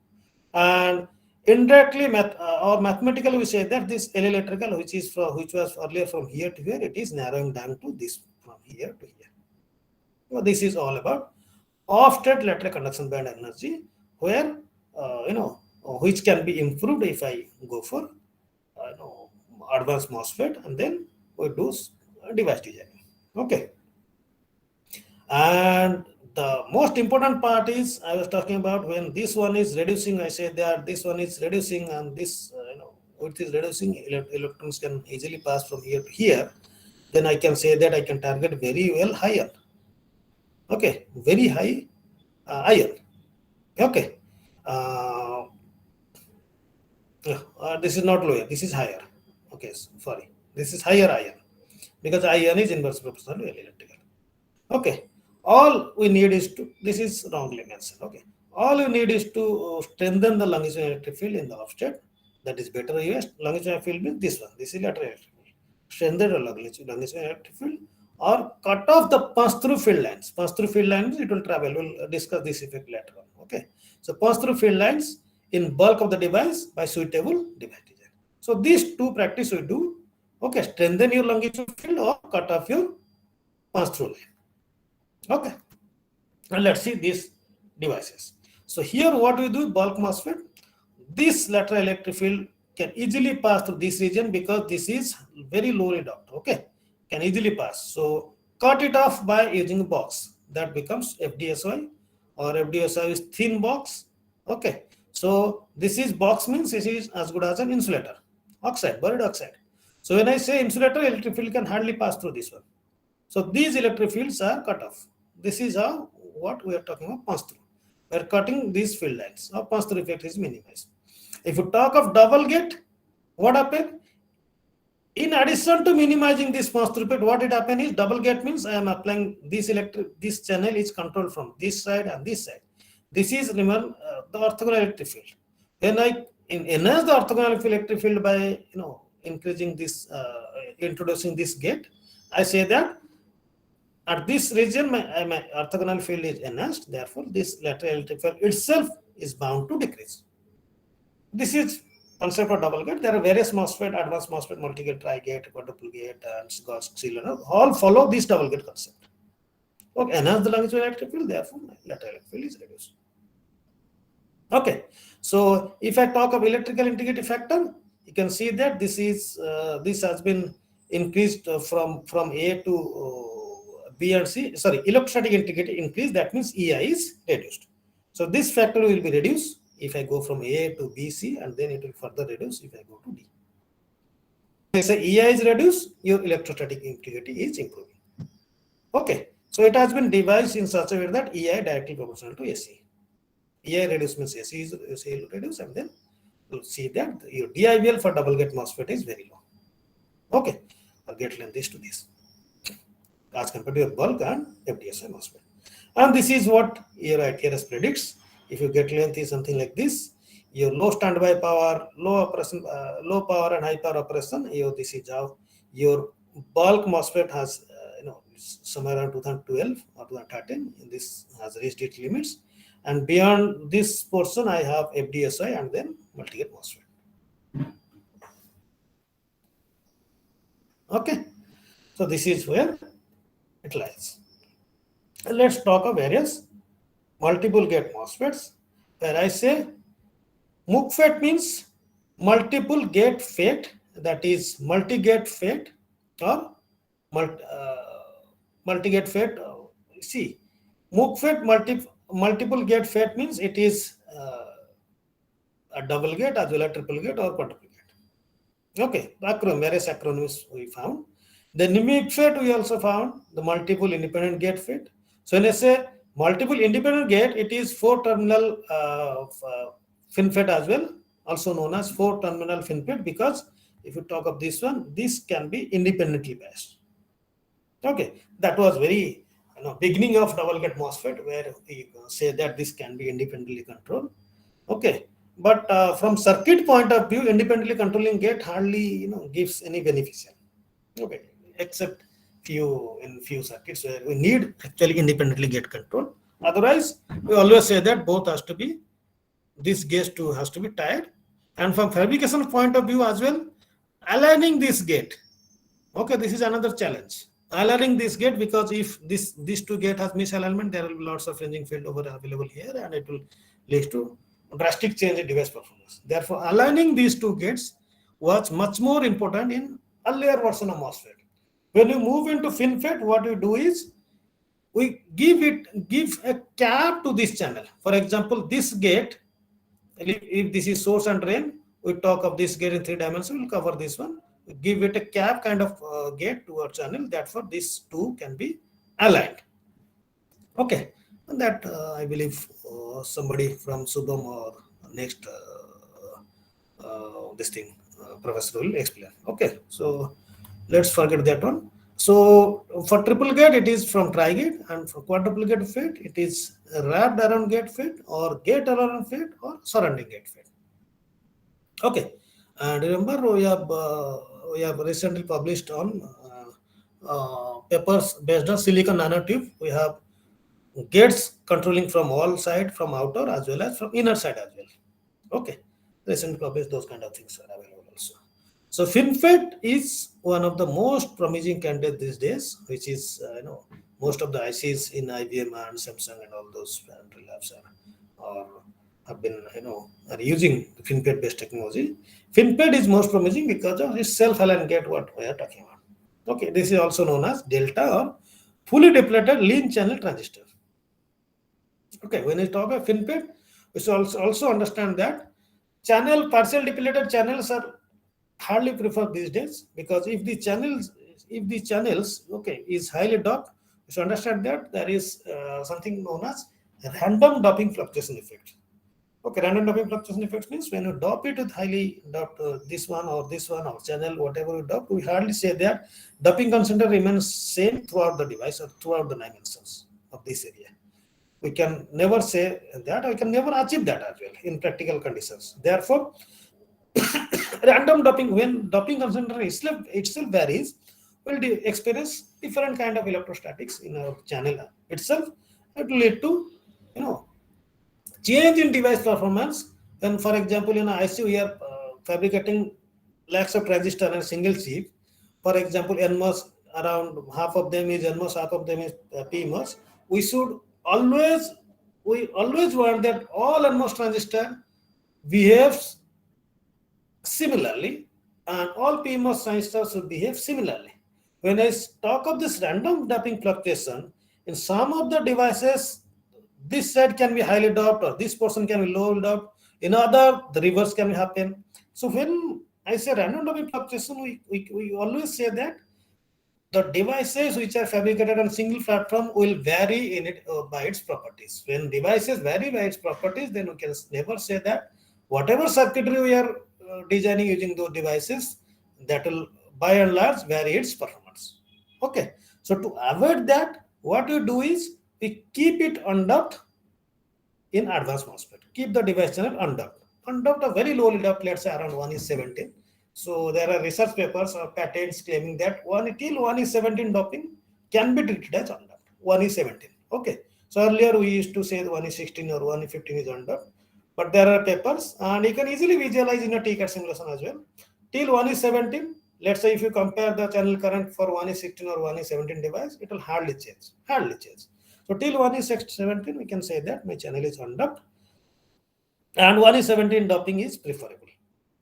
And indirectly or mathematically we say that this L electrical, which was earlier from here to here, it is narrowing down to this from here to here. So this is all about off-state lateral conduction band energy, where which can be improved if I go for advanced MOSFET, and then we do device design. Okay, and the most important part is I was talking about when this one is reducing. I say that this one is reducing, and this width is reducing. Electrons can easily pass from here to here. Then I can say that I can target very well higher. Okay, very high ion. Okay, this is not lower, this is higher. Okay, sorry, this is higher ion, because ion is inverse proportional to electrical. Okay, all we need is to, this is wrongly mentioned. Okay, all you need is to strengthen the longitudinal electric field in the offset. That is better US. Longitudinal field means this one, this is lateral electric field. Strengthen the longitudinal electric field, or cut off the pass-through field lines. Pass-through field lines, it will travel. We'll discuss this effect later on. Okay, so pass-through field lines in bulk of the device by suitable device design. So these two practice we do. Okay, strengthen your longitudinal field or cut off your pass-through line. Okay, and let's see these devices. So here what we do, bulk MOSFET, this lateral electric field can easily pass through this region because this is very low reductor. Okay, can easily pass. So cut it off by using a box. That becomes FDSOI, or FDSOI is thin box. Okay, so this is box, means this is as good as an insulator, oxide, buried oxide. So when I say insulator, electric field can hardly pass through this one. So these electric fields are cut off. This is how what we are talking about pass through. We are cutting these field lines. Our pass through effect is minimized. If you talk of double gate, what happened? In addition to minimizing this pass through effect, what it happened is double gate means I am applying this channel is controlled from this side and this side. This is remember the orthogonal electric field. When I enhance the orthogonal electric field by increasing this, introducing this gate, I say that at this region my orthogonal field is enhanced. Therefore, this lateral electric field itself is bound to decrease. This is concept of double gate. There are various MOSFET, advanced MOSFET, multi-gate, tri-gate, quadruple gate, and Gauss cylinder. All follow this double gate concept. Okay, enhance the longitudinal electric field. Therefore, lateral electric field is reduced. Okay, so if I talk of electrical integrity factor, you can see that this is this has been increased from A to B and C. Sorry, electrostatic integrity increase. That means EI is reduced. So this factor will be reduced if I go from A to B, C, and then it will further reduce if I go to D. If I say EI is reduced, your electrostatic integrity is improving. Okay, so it has been devised in such a way that EI directly proportional to AC. EI reduce means AC is reduced, and then you'll see that your DIVL for double gate MOSFET is very low. Okay, or gate length is to this as compared to your bulk and FDSOI MOSFET. And this is what your ITRS predicts. If your gate length is something like this, your low standby power, low power and high power operation, this is how your bulk MOSFET has somewhere around 2012 or 2013. This has reached its limits, and beyond this portion I have FDSOI and then multi-gate MOSFET. Okay, so this is where it lies. Let's talk of various multiple gate MOSFETs, where I say MOOCFET means multiple gate FET, that is multi-gate FET or multi-gate FET. See, MOOCFET multiple gate FET means it is a double gate as well as triple gate or quadruple gate. Okay, various acronyms we found. The NIMIC FET we also found the multiple independent gate FET. So when I say multiple independent gate, it is 4-terminal FinFET as well, also known as 4-terminal FinFET, because if you talk of this one, this can be independently biased. Okay, that was very beginning of double gate MOSFET, where we say that this can be independently controlled. Okay, but from circuit point of view, independently controlling gate hardly gives any beneficial. Okay, except few circuits where we need actually independently gate control. Otherwise, we always say that both has to be, this gate too has to be tied. And from fabrication point of view as well, aligning this gate. Okay, this is another challenge. Aligning this gate, because if these two gate has misalignment, there will be lots of fringing field over available here, and it will lead to drastic change in device performance. Therefore, aligning these two gates was much more important in earlier version of MOSFET. When you move into FinFET, what we do is we give a cap to this channel. For example, this gate, if this is source and drain, we talk of this gate in 3 dimensions, we'll cover this one. We give it a cap kind of gate to our channel, that for this two can be aligned. Okay, and that I believe somebody from Subham or next professor will explain. Okay, so let's forget that one. So for triple gate, it is from tri-gate, and for quadruple gate FET, it is wrapped around gate FET or gate around FET or surrounding gate FET. Okay, and remember we have recently published on papers based on silicon nanotube. We have gates controlling from all side, from outer as well as from inner side as well. Okay, recently published, those kind of things are available also. So FinFET is one of the most promising candidates these days, which is most of the ICs in IBM and Samsung and all those foundry labs have been are using FinFET based technology. FinFET is most promising because of this self-aligned gate what we are talking about. Okay, this is also known as delta or fully depleted lean channel transistor. Okay, when we talk about FinFET, we should also understand that partial depleted channels are hardly preferred these days, because if the channels is highly doped, you should understand that there is something known as random doping fluctuation effect. Okay, random doping fluctuation effect means when you dope it with highly doped this one or channel, whatever you dope, we hardly say that doping concentration remains same throughout the device or throughout the dimensions of this area. We can never say that, we can never achieve that as well in practical conditions. Therefore, random doping, when doping concentration itself varies, will experience different kind of electrostatics in our channel itself. It will lead to change in device performance. When, for example, in IC we are fabricating lakhs of transistor and single chip. For example, NMOS, around half of them is NMOS, half of them is PMOS. We always want that all NMOS transistor behaves similarly and all PMOS transistors will behave similarly. When I talk of this random doping fluctuation, in some of the devices, this side can be highly doped or this portion can be low doped. In other, the reverse can happen. So when I say random doping fluctuation, we always say that the devices which are fabricated on single platform will vary in it by its properties. When devices vary by its properties, then we can never say that whatever circuitry we are designing using those devices, that will by and large vary its performance. Okay, so to avoid that, what we do is we keep it undoped in advanced MOSFET. Keep the device channel undoped. Undoped or very lowly doped, let's say around 1:17. So there are research papers or patents claiming that 1:17 doping can be treated as undoped. 1:17. Okay. So earlier we used to say 1:16 or 1:15 is undoped. But there are papers, and you can easily visualize in a TCAD simulation as well. Till 1:17, let's say if you compare the channel current for 1 is 16 or 1 is 17 device, it will hardly change. So till 1 is 17, we can say that my channel is undubbed, and 1 is 17 doping is preferable.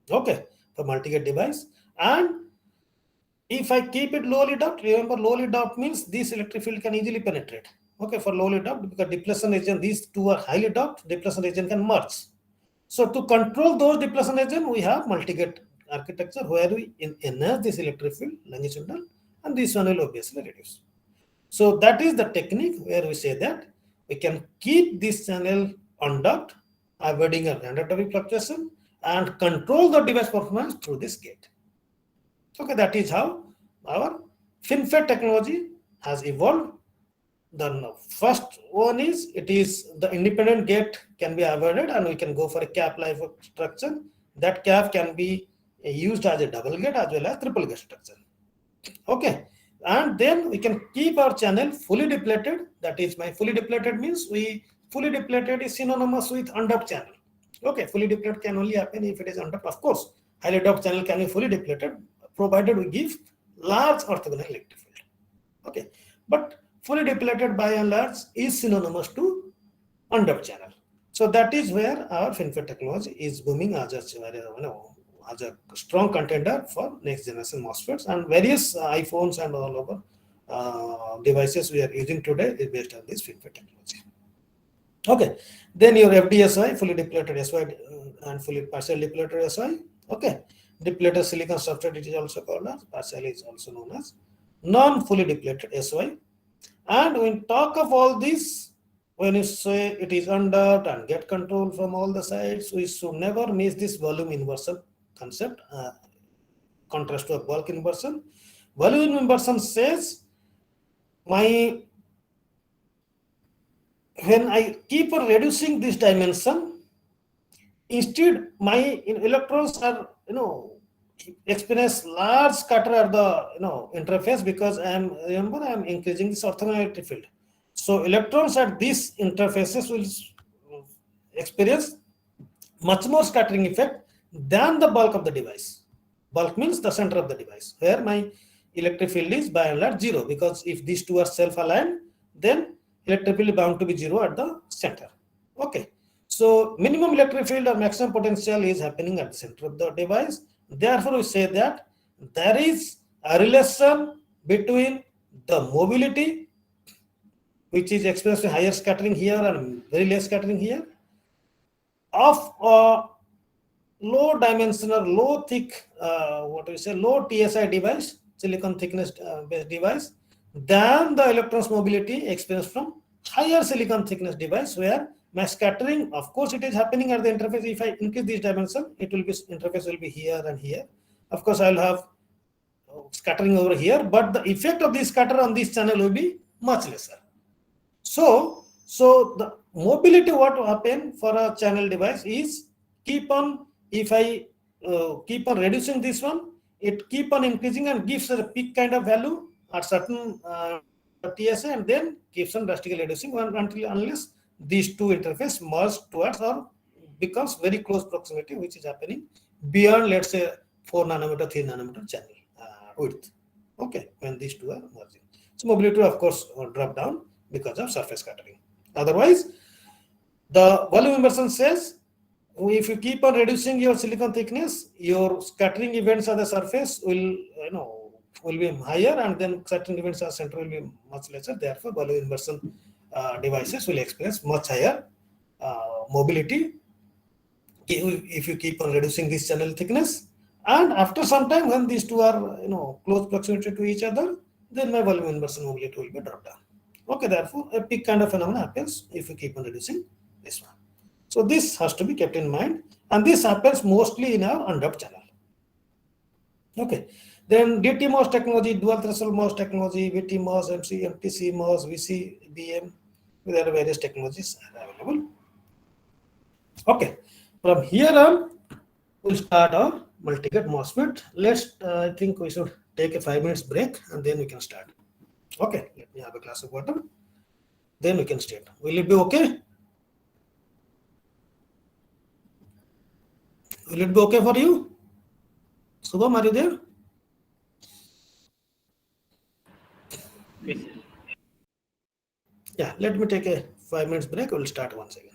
Okay, for multi-gate device. And if I keep it lowly doped, remember lowly doped means this electric field can easily penetrate. Okay, for lowly doped, because depletion region, these two are highly doped, depletion region can merge. So to control those depletion region, we have multi-gate architecture where we enhance this electric field longitudinal, and this one will obviously reduce. So that is the technique where we say that we can keep this channel undubbed, avoiding a random fluctuation, and control the device performance through this gate. Okay, that is how our FinFET technology has evolved. The first one is, it is the independent gate can be avoided, and we can go for a cap life structure. That cap can be used as a double gate as well as triple gate structure. Okay, and then we can keep our channel fully depleted. That is, my fully depleted means fully depleted is synonymous with undubbed channel. Okay, fully depleted can only happen if it is undubbed. Of course, highly doped channel can be fully depleted, provided we give large orthogonal electric field. Okay, but fully depleted by and large is synonymous to undubbed channel. So that is where our FinFET technology is booming as a strong contender for next generation MOSFETs, and various iPhones and all over devices we are using today is based on this FinFET technology. Okay, then your FDSOI, fully depleted SOI and fully partially depleted SOI. Okay, depleted silicon substrate, it is also called as, partially is also known as non-fully depleted SOI. And when we talk of all this, when you say it is undubbed and get control from all the sides, we should never miss this volume inversion concept, contrast to a bulk inversion. Volume inversion says when I keep on reducing this dimension, instead my electrons are experience large scatter at the interface, because I am increasing this orthogonal electric field. So electrons at these interfaces will experience much more scattering effect than the bulk of the device. Bulk means the center of the device, where my electric field is by and large zero, because if these two are self-aligned, then electric field is bound to be zero at the center. Okay, so minimum electric field or maximum potential is happening at the center of the device. Therefore, we say that there is a relation between the mobility, which is expressed in higher scattering here and very less scattering here, of low dimension or low thick, low TSI device, silicon thickness based device, than the electrons mobility experienced from higher silicon thickness device, where my scattering, of course, it is happening at the interface. If I increase this dimension, it will be interface will be here and here. Of course, I will have scattering over here, but the effect of this scatter on this channel will be much lesser. So the mobility, what will happen for a channel device is if I keep on reducing this one, it keep on increasing and gives a peak kind of value at certain TSA, and then keeps on drastically reducing unless these two interface merge towards or becomes very close proximity, which is happening beyond, let's say, 4 nanometer, 3 nanometer channel width. Okay, when these two are merging. So mobility, of course, will drop down because of surface scattering. Otherwise, the volume inversion says, if you keep on reducing your silicon thickness, your scattering events at the surface will be higher, and then scattering events at center will be much lesser. Therefore, volume inversion devices will experience much higher mobility if you keep on reducing this channel thickness. And after some time, when these two are close proximity to each other, then my volume inversion mobility will be dropped down. Okay, therefore a peak kind of phenomenon happens if you keep on reducing this one. So this has to be kept in mind, and this happens mostly in our undubbed channel. Okay, then DT MOS technology, dual threshold MOS technology, VT MOS, MTC MOS, VC, BM, there are various technologies are available. Okay, from here on, we'll start our multi-gate MOSFET. I think we should take a 5 minutes break, and then we can start. Okay, let me have a glass of water. Then we can start. Will it be okay? Will it be okay for you? Subham, are you there? Yeah, let me take a 5 minutes break. We'll start once again.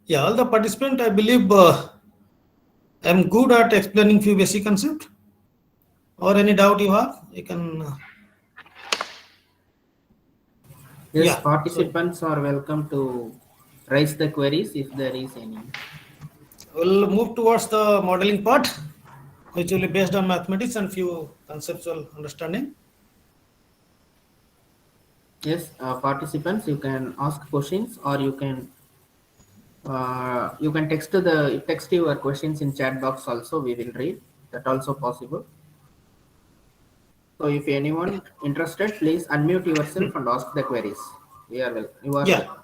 Yeah, all the participants, I believe I'm good at explaining few basic concepts. Or any doubt you have, you can. Yes, Yeah. participants are welcome to raise the queries if there is any. We'll move towards the modeling part, which will be based on mathematics and few conceptual understanding. Yes, participants, you can ask questions or you can text your questions in chat box also. We will read that also possible. So if anyone interested, please unmute yourself and ask the queries. You are Yeah. welcome.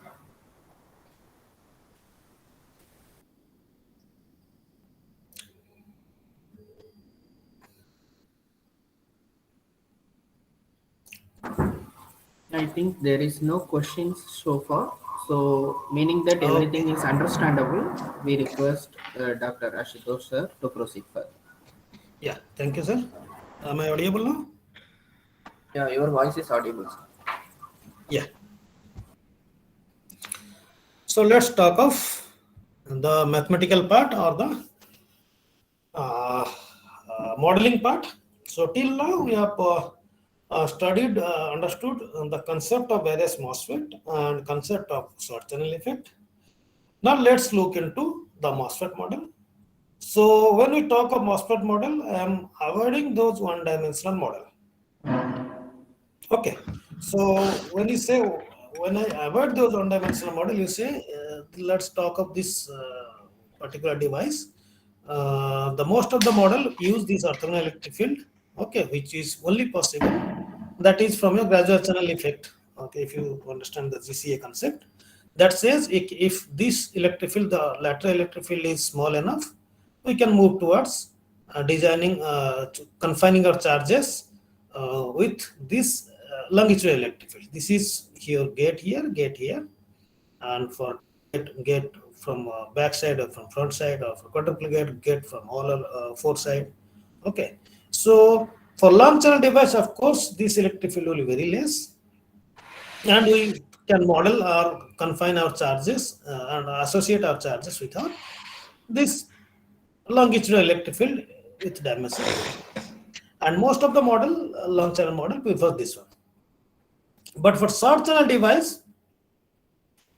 I think there is no questions so far. So meaning that everything is understandable. We request Dr. Ashutosh sir to proceed further. Yeah, thank you, sir. Am I audible now? Yeah, your voice is audible, sir. Yeah. So let's talk of the mathematical part or the modeling part. So till now we have studied, understood the concept of various MOSFET and concept of short channel effect. Now let's look into the MOSFET model. So when we talk of MOSFET model, I am avoiding those one-dimensional model. Okay. So when you say, when I avoid those one-dimensional model, you say, let's talk of this particular device. The most of the model use this orthogonal electric field, okay, which is only possible. That is from a gradual channel effect. Okay, if you understand the GCA concept, that says if this electric field, the lateral electric field is small enough, we can move towards designing, confining our charges with this longitudinal electric field. This is here, gate here, and for gate from back side or from front side, or for quadruple gate from all four side. Okay, so for long channel device, of course, this electric field will be very less, and we can model or confine our charges and associate our charges with our this longitudinal electric field with dimension. And most of the model, long channel model, prefer this one. But for short channel device,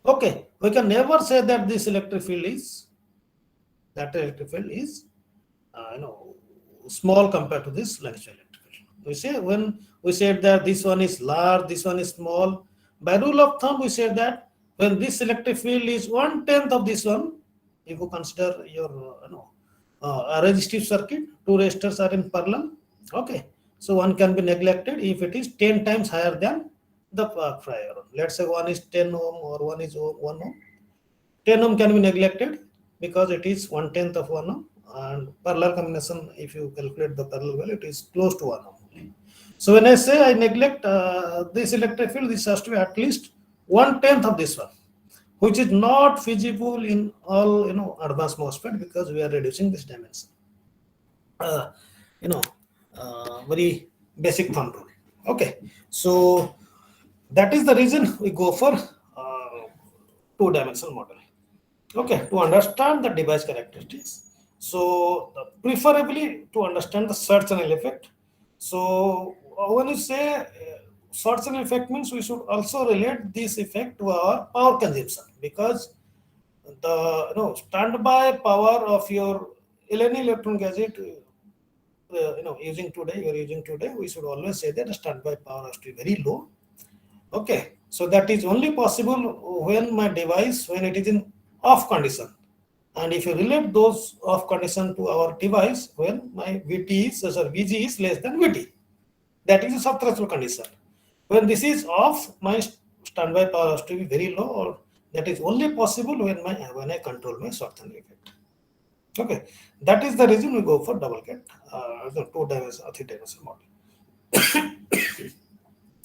okay, we can never say that this electric field is small compared to this longitudinal electric field. We say when we said that this one is large, this one is small. By rule of thumb, we said that when this electric field is 1/10 of this one, if you consider your a resistive circuit, two resistors are in parallel. Okay, so one can be neglected if it is 10 times higher than the prior one. Let's say one is 10 ohm or one is 1 ohm. 10 ohm can be neglected because it is 1/10 of 1 ohm, and parallel combination, if you calculate the parallel value, it is close to 1 ohm. So when I say I neglect this electric field, this has to be at least 1/10 of this one, which is not feasible in all advanced MOSFET because we are reducing this dimension. Very basic thumb rule. Okay, so that is the reason we go for two-dimensional model. Okay, to understand the device characteristics. So preferably to understand the short channel effect. So when you say short channel effect means we should also relate this effect to our power consumption, because the standby power of your any electron gadget using today, we should always say that the standby power has to be very low. Okay, so that is only possible when my device, when it is in off condition. And if you relate those off condition to our device, when my VG is less than VT, that is a sub-threshold condition. When this is off, my standby power has to be very low, or that is only possible when I control my short channel effect. Okay, that is the reason we go for double gate, two-dimensional or three-dimensional model.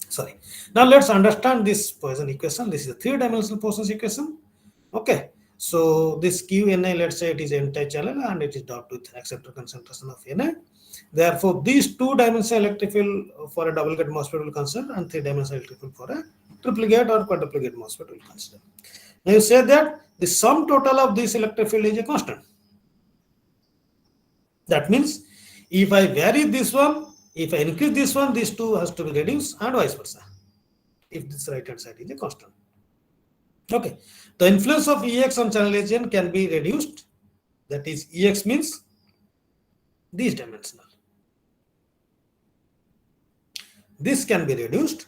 Sorry. Now let's understand this Poisson equation. This is a three-dimensional Poisson's equation. Okay. So this QNA, let's say it is n-type channel and it is doped with acceptor concentration of Na. Therefore, these two-dimensional electric field for a double gate MOSFET will consider, and three-dimensional electric field for a triple gate or quadruple gate MOSFET will consider. Now you say that the sum total of this electric field is a constant. That means if I vary this one, if I increase this one, these two has to be reduced, and vice versa, if this right hand side is a constant. Okay, the influence of Ex on channel region can be reduced. That is, Ex means this dimensional. This can be reduced.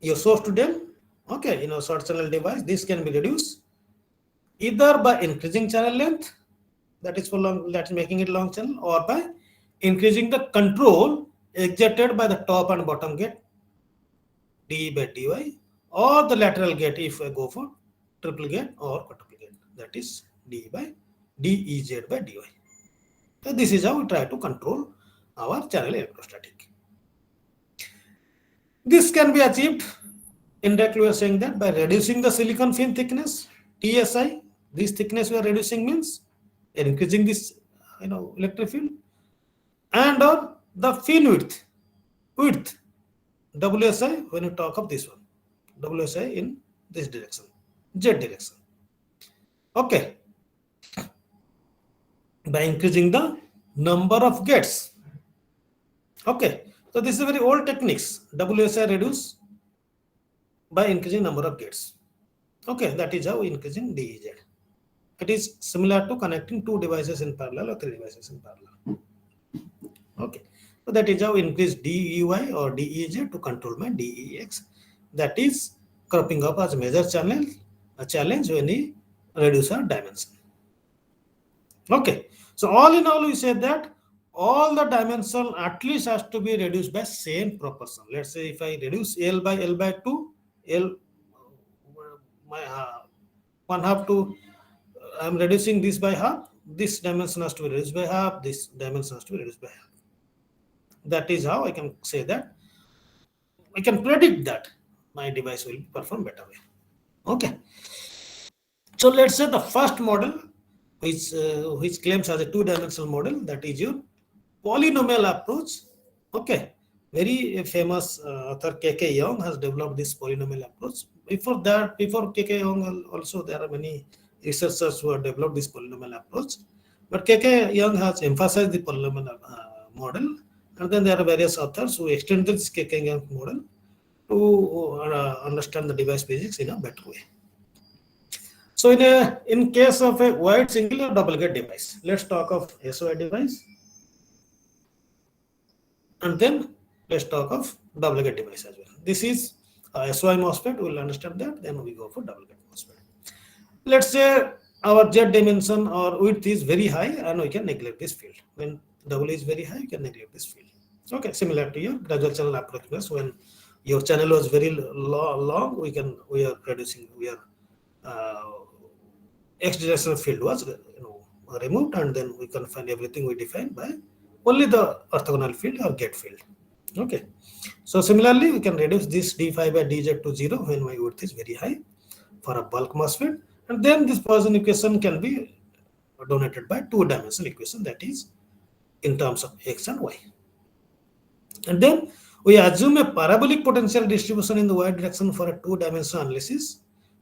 Your source to drain, okay, short channel device, this can be reduced either by increasing channel length, that is making it long channel, or by increasing the control exerted by the top and bottom gate, dE by dy, or the lateral gate if I go for triple gate or quadruple gate, that is dE by dEz by dy. So this is how we try to control our channel electrostatic. This can be achieved indirectly. We are saying that by reducing the silicon fin thickness, TSI, this thickness we are reducing means increasing this electric field, and or the fin width, WSI, when you talk of this one, WSI in this direction, Z direction. Okay, by increasing the number of gates. Okay, so this is a very old techniques. WSI reduce by increasing number of gates. Okay, that is how increasing DEZ. It is similar to connecting two devices in parallel or three devices in parallel. Okay, so that is how increase DEY or DEZ to control my DEX. That is cropping up as a major challenge when we reduce our dimension. Okay, so all in all, we said that all the dimension at least has to be reduced by same proportion. Let's say if I reduce L by 2, L my 1/2 to I'm reducing this by half. This dimension has to be reduced by half. This dimension has to be reduced by half. That is how I can say that I can predict that my device will perform better way. Okay. So let's say the first model, which claims as a two-dimensional model, that is your polynomial approach. Okay, very famous author K.K. Young has developed this polynomial approach. Before that, before K.K. Young also there are many researchers who have developed this polynomial approach. But K.K. Young has emphasized the polynomial model, and then there are various authors who extended this K.K. Young model to understand the device physics in a better way. So in case of a wide single or double gate device, let's talk of SOI device, and then let's talk of double gate device as well. This is SOI MOSFET. We'll understand that. Then we go for double gate MOSFET. Let's say our Z dimension or width is very high, and we can neglect this field. When double is very high, you can neglect this field. Okay, similar to your gradual channel approach. When your channel was very long, we are X directional field was removed, and then we can find everything we defined by only the orthogonal field or gate field. Okay, so similarly we can reduce this d phi by dz to 0 when my width is very high for a bulk MOSFET, and then this Poisson equation can be donated by two-dimensional equation, that is in terms of x and y. And then we assume a parabolic potential distribution in the y direction for a two-dimensional analysis.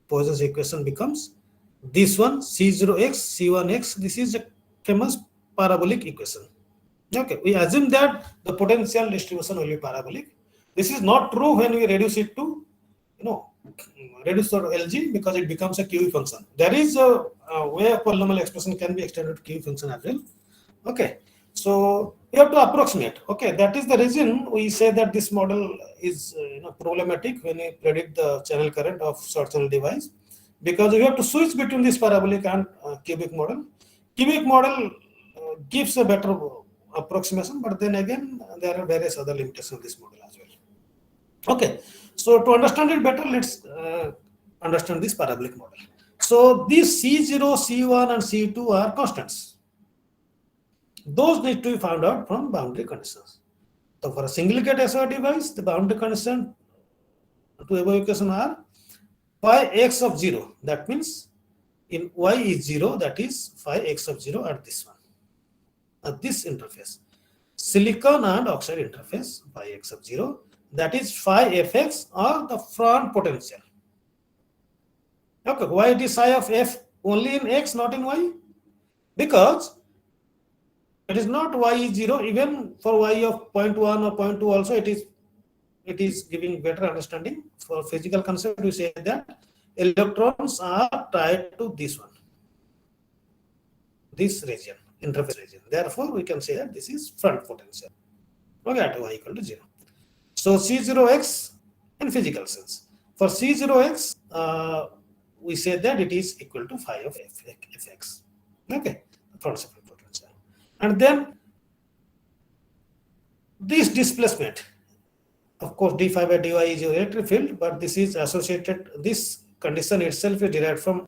Poisson's equation becomes this one, C0x, C1x. This is a famous parabolic equation. Okay, we assume that the potential distribution will be parabolic. This is not true when we reduce it to, reduce to LG, because it becomes a QE function. There is a way a polynomial expression can be extended to QE function as well. Okay, so we have to approximate. Okay, that is the reason we say that this model is problematic when we predict the channel current of short channel device, because we have to switch between this parabolic and cubic model. Cubic model gives a better approximation, but then again there are various other limitations of this model as well. Okay, so to understand it better, let's understand this parabolic model. So these C0, C1 and C2 are constants. Those need to be found out from boundary conditions. So for a single gate SOI device, the boundary condition to above equation are phi x of 0. That means in y is 0, that is phi x of 0 at this one, at this interface. Silicon and oxide interface, phi x of 0, that is phi fx or the front potential. Okay, why it is psi of f only in x, not in y? Because it is not y is 0, even for y of 0.1 or 0.2 also it is giving better understanding. For physical concept, we say that electrons are tied to this one, this region, interface region. Therefore, we can say that this is front potential. Okay, at y equal to 0. So C0x in physical sense. For C0x, we say that it is equal to phi of fx. Okay, front separate potential. And then this displacement, of course, d phi by dy is your electric field, but this is associated, this condition itself is derived from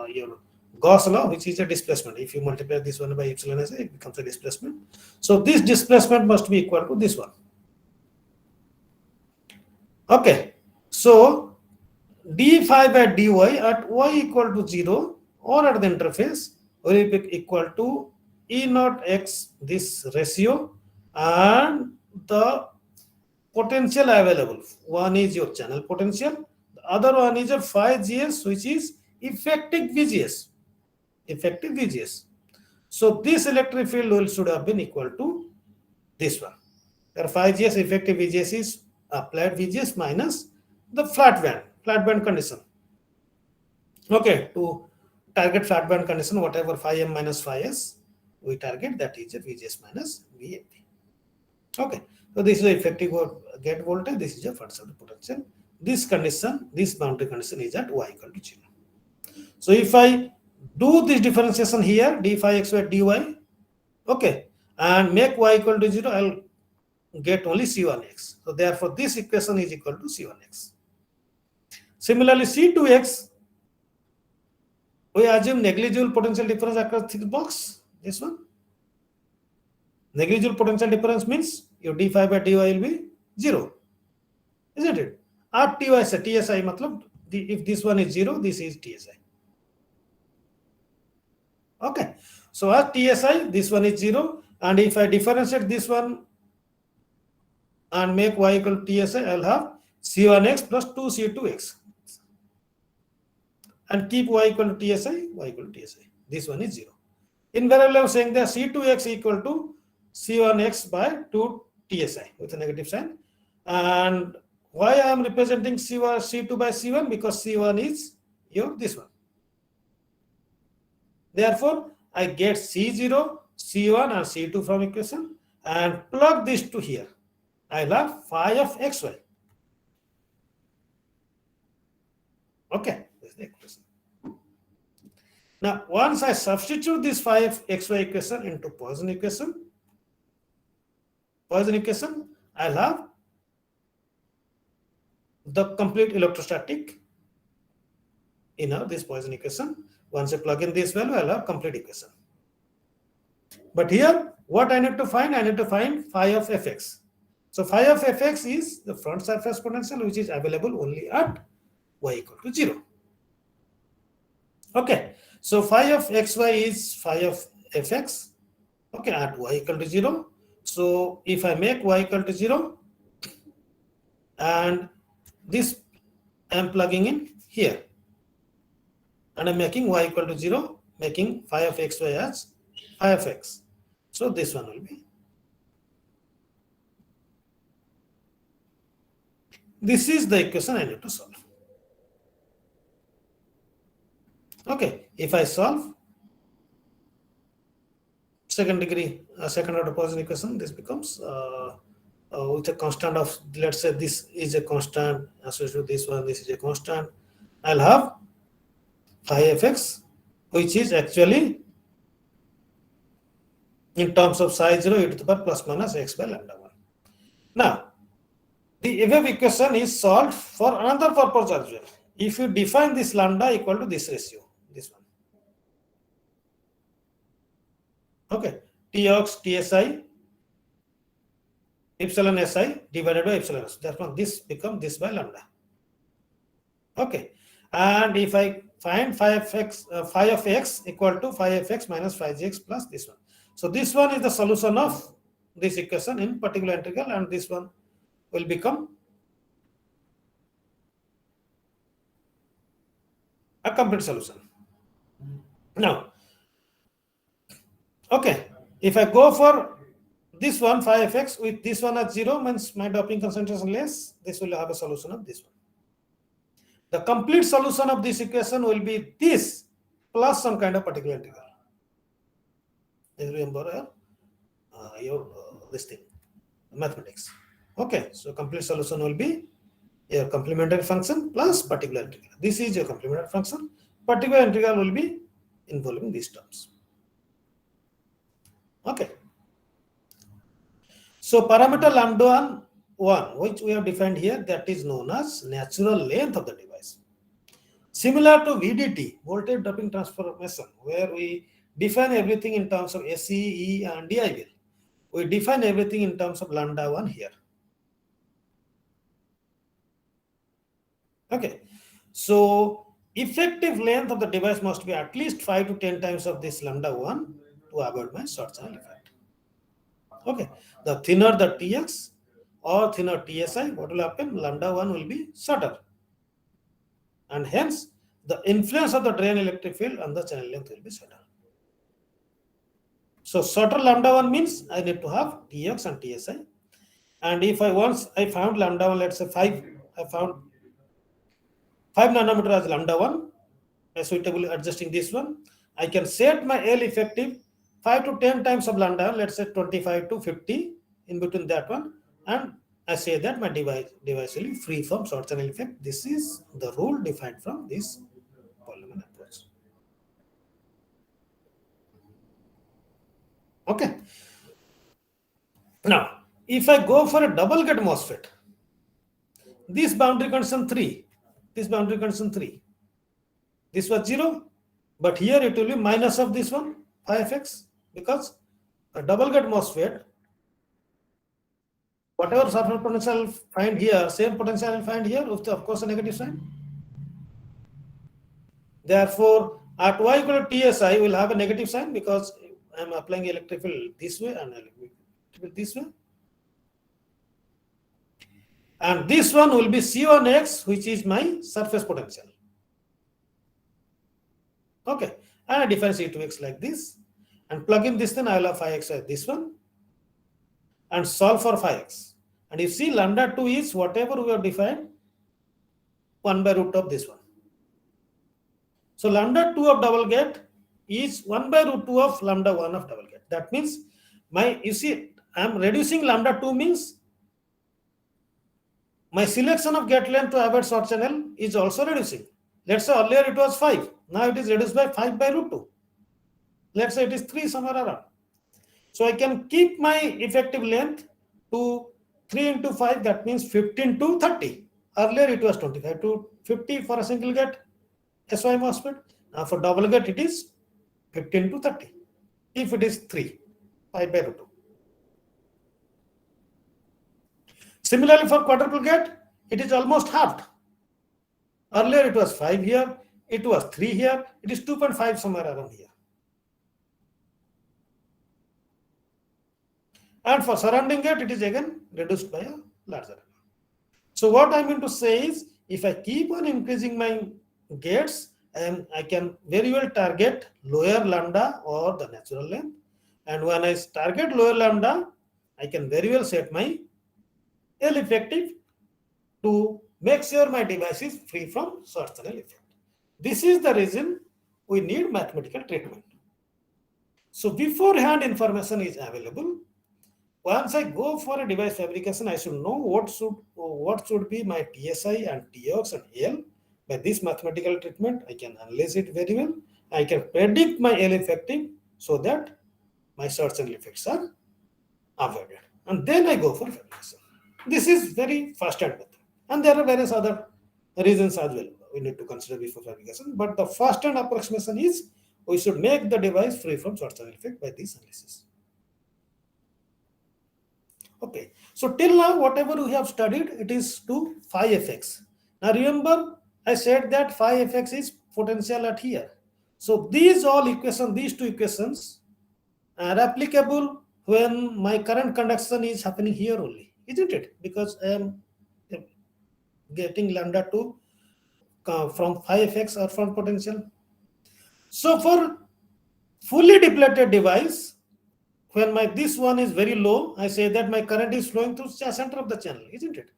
your Gauss law, which is a displacement. If you multiply this one by epsilon s, it becomes a displacement. So this displacement must be equal to this one. Okay, so d phi by dy at y equal to 0 or at the interface will be equal to E naught x, this ratio, and the potential available. One is your channel potential, the other one is a phi gs, which is effective VGS. Effective VGS. So this electric field should have been equal to this one. Where phi gs effective VGS is applied VGS minus the flat band condition. Okay, to target flat band condition, whatever phi m minus phi s we target, that is a VGS minus VAP. Okay, so this is the effective gate voltage, this is a front side potential. This condition, this boundary condition is at y equal to 0. So if I do this differentiation here, d phi x by dy, okay, and make y equal to 0, I'll get only C1x. So therefore, this equation is equal to C1x. Similarly, C2x, we assume negligible potential difference across this box. This one. Negligible potential difference means your d phi by dy will be 0. Isn't it? At TSI, matlab, if this one is 0, this is TSI. Okay. So at TSI, this one is 0. And if I differentiate this one and make y equal to TSI, I'll have C1x plus 2C2x. And keep y equal to TSI, y equal to TSI. This one is 0. Invariably, I'm saying that C2x equal to C1x by 2 TSI with a negative sign. And why I am representing C2 by C1? Because C1 is this one. Therefore, I get C0, C1 and C2 from equation and plug this to here. I'll have phi of xy. Okay, that's the equation. Now, once I substitute this phi of xy equation into Poisson equation, I'll have the complete electrostatic in this Poisson equation. Once I plug in this value, I'll have complete equation. But here, what I need to find? I need to find phi of fx. So phi of fx is the front surface potential, which is available only at y equal to 0. Okay, so phi of xy is phi of fx, okay, at y equal to 0. So if I make y equal to 0, and this I am plugging in here, and I'm making y equal to 0, making phi of xy as phi of x. So this one will be. This is the equation I need to solve. Okay, if I solve second order Poisson equation, this becomes with a constant of, let's say this is a constant associated with this one, this is a constant. I'll have phi of x, which is actually in terms of psi 0 e to the power plus minus x by lambda 1. Now, the above equation is solved for another purpose as well. If you define this lambda equal to this ratio, this one. Okay, Tox TSI epsilon Si divided by epsilon S. Therefore, this becomes this by lambda. Okay, and if I find phi of x equal to phi of x minus phi gx plus this one. So this one is the solution of this equation in particular integral, and this one will become a complete solution. Now, okay, if I go for this one phi of x with this one at 0, means my doping concentration less, this will have a solution of this one. The complete solution of this equation will be this plus some kind of particular integral. Remember this thing, mathematics. Okay, so complete solution will be your complementary function plus particular integral. This is your complementary function. Particular integral will be involving these terms. Okay. So parameter lambda 1, which we have defined here, that is known as natural length of the device. Similar to VDT, voltage dropping transformation, where we define everything in terms of SE, E, and DIL. We define everything in terms of lambda 1 here. Okay, so effective length of the device must be at least 5 to 10 times of this lambda 1 to avoid my short channel effect. Okay, the thinner the Tx or thinner TSI, what will happen? Lambda 1 will be shorter. And hence, the influence of the drain electric field on the channel length will be shorter. So shorter lambda 1 means I need to have Tx and TSI. And if once I found lambda 1, let's say 5, I found 5 nanometer as lambda 1, suitably adjusting this one, I can set my L effective 5 to 10 times of lambda 1, let's say 25 to 50 in between that one, and I say that my device will be free from short channel effect. This is the rule defined from this polynomial approach. Okay. Now, if I go for a double gate MOSFET, this boundary condition 3, this boundary condition 3, this was 0, but here it will be minus of this one, phi of x, because a double gate MOSFET, whatever surface potential I will find here, same potential I will find here with, of course, a negative sign. Therefore, at y equal to TSI, will have a negative sign because I am applying electric field this way and electric field this way. And this one will be C1x, which is my surface potential. Okay, and I define C2x like this, and plug in this, then I will have phi x as this one, and solve for phi x. And you see lambda 2 is whatever we have defined, 1 by root of this one. So lambda 2 of double gate is 1 by root 2 of lambda 1 of double gate. That means you see, I am reducing lambda 2 means my selection of gate length to avoid short channel is also reducing. Let's say earlier it was 5. Now it is reduced by 5 by root 2. Let's say it is 3 somewhere around. So I can keep my effective length to 3 into 5. That means 15 to 30. Earlier it was 25 to 50 for a single gate SY MOSFET. Now for double gate it is 15 to 30. If it is 3, 5 by root 2. Similarly for quadruple gate, it is almost halved. Earlier it was 5 here, it was 3 here, it is 2.5 somewhere around here. And for surrounding gate, it is again reduced by a larger amount. So what I mean to say is, if I keep on increasing my gates, I can very well target lower lambda or the natural length. And when I target lower lambda, I can very well set my L effective to make sure my device is free from short channel effect. This is the reason we need mathematical treatment. So beforehand information is available. Once I go for a device fabrication, I should know what should be my TSI and TOX and L. By this mathematical treatment, I can analyze it very well. I can predict my L effective so that my short channel effects are avoided. And then I go for fabrication. This is very fast-hand method. And there are various other reasons as well we need to consider before fabrication. But the fast-hand approximation is we should make the device free from short channel effect by this analysis. Okay, so till now, whatever we have studied, it is to phi fx. Now remember, I said that phi fx is potential at here. So these two equations are applicable when my current conduction is happening here only, isn't it? Because I am getting lambda 2 from phi fx or from potential. So for fully depleted device, when this one is very low, I say that my current is flowing through the center of the channel, isn't it?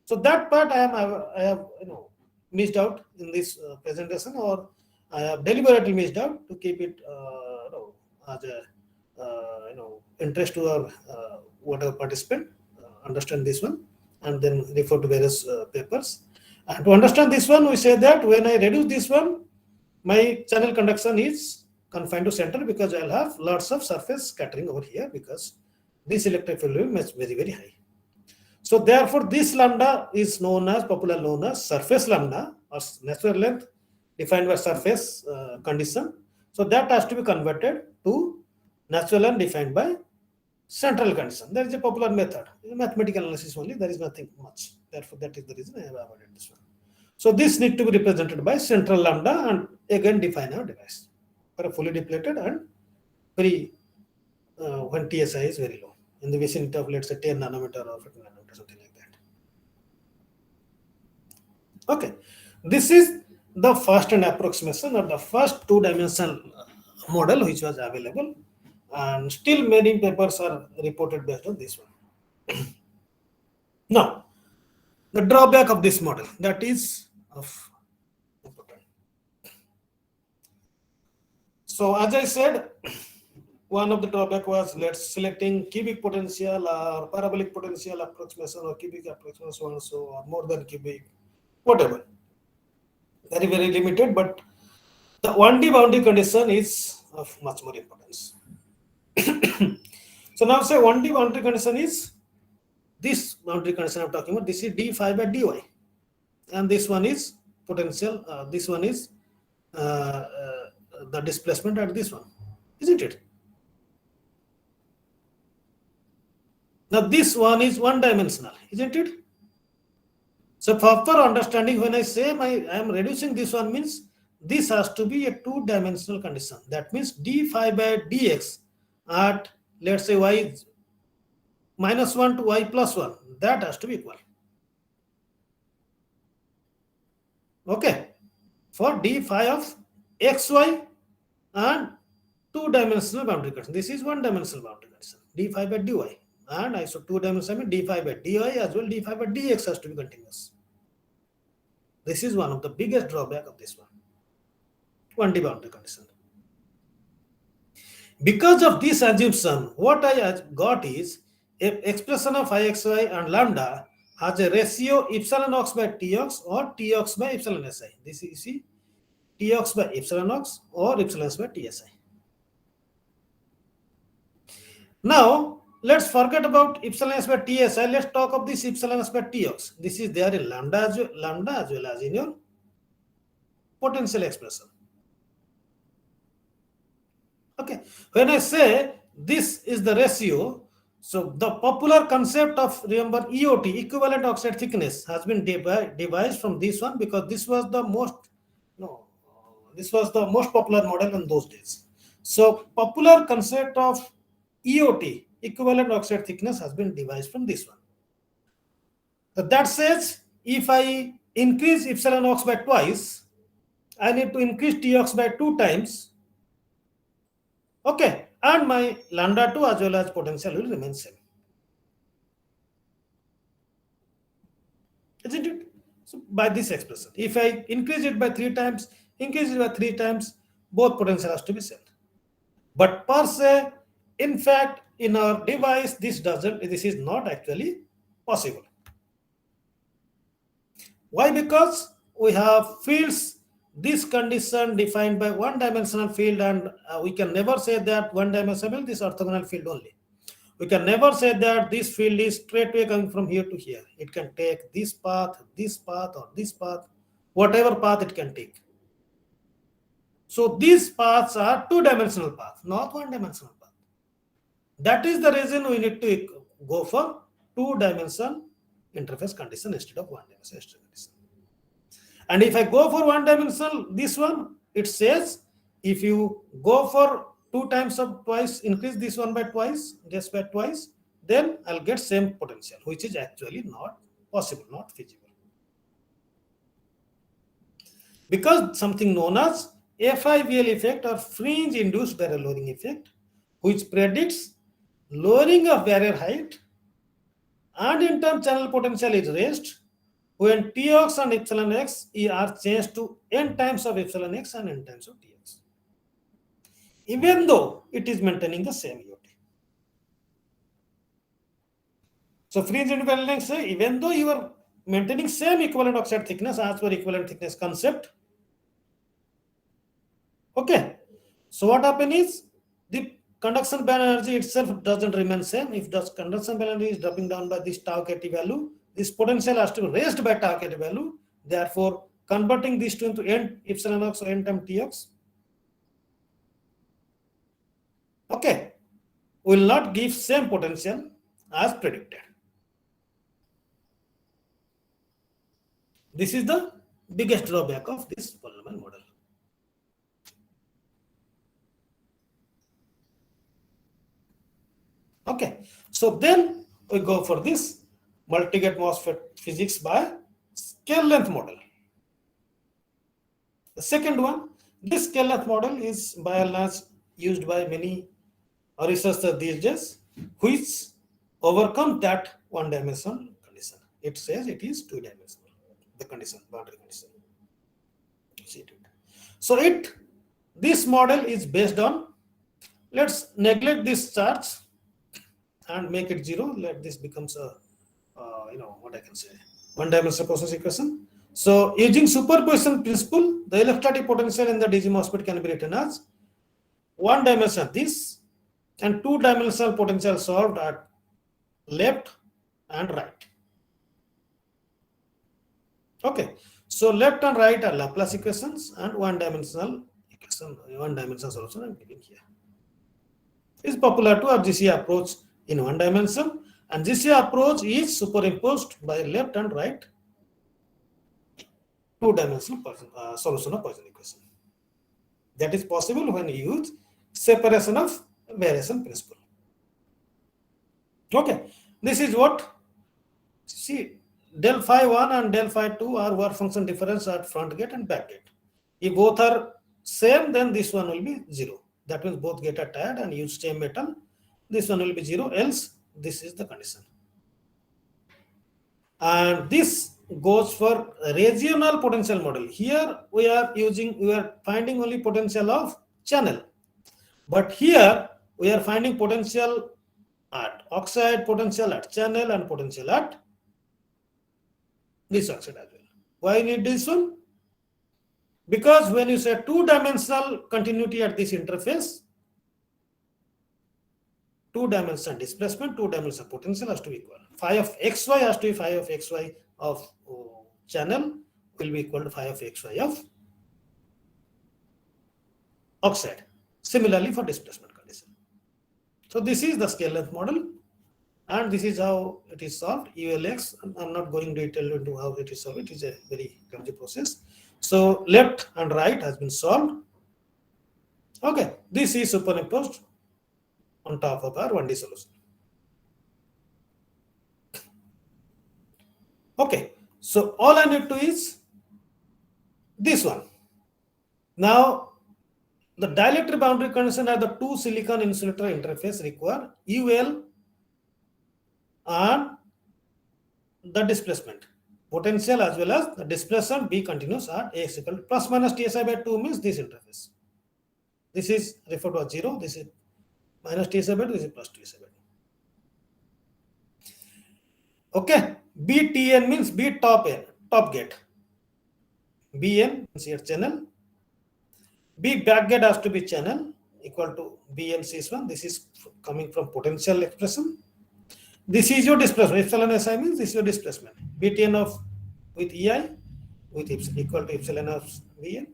So that part I have missed out in this presentation, or I have deliberately missed out to keep it as a interest to our whatever participant understand this one, and then refer to various papers. And to understand this one, we say that when I reduce this one, my channel conduction is confined to center because I'll have lots of surface scattering over here because this electric field is very, very high. So therefore, this lambda is popularly known as surface lambda or natural length defined by surface condition. So that has to be converted to natural length defined by central condition. There is a popular method, mathematical analysis only. There is nothing much. Therefore, that is the reason I have avoided this one. So this need to be represented by central lambda and again define our device for a fully depleted and very when TSI is very low, in the vicinity of let's say 10 nanometer or 15 nanometer, something like that. Okay, this is the first and approximation or the first two-dimensional model which was available, and still many papers are reported based on this one. Now, the drawback of this model, that is of important. So as I said, one of the drawback was selecting cubic potential or parabolic potential approximation or cubic approximation, so and so, or more than cubic, whatever. Very, very limited, but the 1D boundary condition is of much more importance. So now say 1D boundary condition is this boundary condition I'm talking about. This is d phi by dy, and this one is potential. This one is the displacement at this one, isn't it? Now this one is one-dimensional, isn't it? So for understanding, when I say I am reducing this one, means this has to be a two-dimensional condition. That means d phi by dx at let's say y -1 to y +1, that has to be equal. Okay, for d phi of xy and two-dimensional boundary condition. This is one-dimensional boundary condition, d phi by dy. And I saw two-dimensional d phi by dy as well, d phi by dx has to be continuous. This is one of the biggest drawback of this one, 1D boundary condition. Because of this assumption, what I got is a expression of ixy and lambda has a ratio epsilon ox by tx or tx by epsilon si. This is tx by epsilon ox or epsilon by tsi. Now, let's forget about epsilon s by tsi. Let's talk of this epsilon s by tx. This is there in lambda as well as in your potential expression. Okay, when I say this is the ratio, so the popular concept of, remember, EOT, equivalent oxide thickness, has been devised from this one because this was the most popular model in those days. So popular concept of EOT, equivalent oxide thickness, has been devised from this one. So that says if I increase epsilon ox by twice, I need to increase tx by 2 times. Okay, and my lambda 2 as well as potential will remain same. Isn't it? So by this expression, if I increase it by 3 times, both potential has to be same. But per se, in fact, in our device, this is not actually possible. Why? Because we have fields, this condition defined by one-dimensional field, and we can never say that one-dimensional, this orthogonal field only. We can never say that this field is straightway coming from here to here. It can take this path, or this path, whatever path it can take. So these paths are two-dimensional paths, not one-dimensional path. That is the reason we need to go for two-dimensional interface condition instead of one-dimensional condition. And if I go for one-dimensional, this one, it says if you go for 2 times of twice, increase this one by twice, just by twice, then I'll get same potential, which is actually not possible, not feasible. Because something known as FIVL effect or fringe induced barrier lowering effect, which predicts lowering of barrier height and in turn channel potential is raised when Tx and epsilon x are changed to n times of epsilon x and n times of Tx, even though it is maintaining the same EOT. So fringe independent say even though you are maintaining same equivalent oxide thickness as per equivalent thickness concept. Okay, so what happens is the conduction band energy itself doesn't remain same. If the conduction band energy is dropping down by this tau kt value, this potential has to be raised by tau kt value. Therefore, converting these two into n epsilon x or n times Tx, okay, will not give same potential as predicted. This is the biggest drawback of this polynomial model. Okay, so then we go for this multi-gate MOSFET physics by scale length model. The second one, this scale length model is by and large used by many researchers these days, which overcome that one-dimensional condition. It says it is two-dimensional, the condition, boundary condition. So this model is based on, let's neglect this charge and make it 0. Let this becomes a, what I can say, one-dimensional process equation. So using superposition principle, the electrostatic potential in the DC MOSFET can be written as one dimension this and two-dimensional potential solved at left and right. Okay, so left and right are Laplace equations and one-dimensional equation, one-dimensional solution I'm giving here. It's popular to have GC approach in one dimension, and GC approach is superimposed by left and right two-dimensional solution of Poisson equation. That is possible when you use separation of variation principle. Okay, this is what, see, del phi 1 and del phi 2 are work function difference at front gate and back gate. If both are same, then this one will be 0. That means both gate are tied and use same metal. This one will be 0, else this is the condition. And this goes for regional potential model. Here we are finding only potential of channel. But here we are finding potential at oxide, potential at channel, and potential at this oxide as well. Why need this one? Because when you say two-dimensional continuity at this interface, two-dimensional displacement, two-dimensional potential has to be equal. Phi of xy has to be phi of xy of channel will be equal to phi of xy of oxide. Similarly for displacement condition. So this is the scale length model, and this is how it is solved. ULX, I'm not going detail into how it is solved. It is a very clumsy process. So left and right has been solved. Okay, this is superimposed on top of our 1D solution. Okay, so all I need to is this one. Now, the dielectric boundary condition at the two silicon insulator interface require UL and the displacement. Potential as well as the displacement be continuous at Ax equal to plus minus TSI by 2 means this interface. This is referred to as 0, this is minus TSI by 2, this is plus TSI by 2. Okay, BTN means B top gate. BN means here channel. B back gate has to be channel equal to BN C1. This is coming from potential expression. This is your displacement. Epsilon SI means this is your displacement. BTN of with EI with equal to epsilon of BN,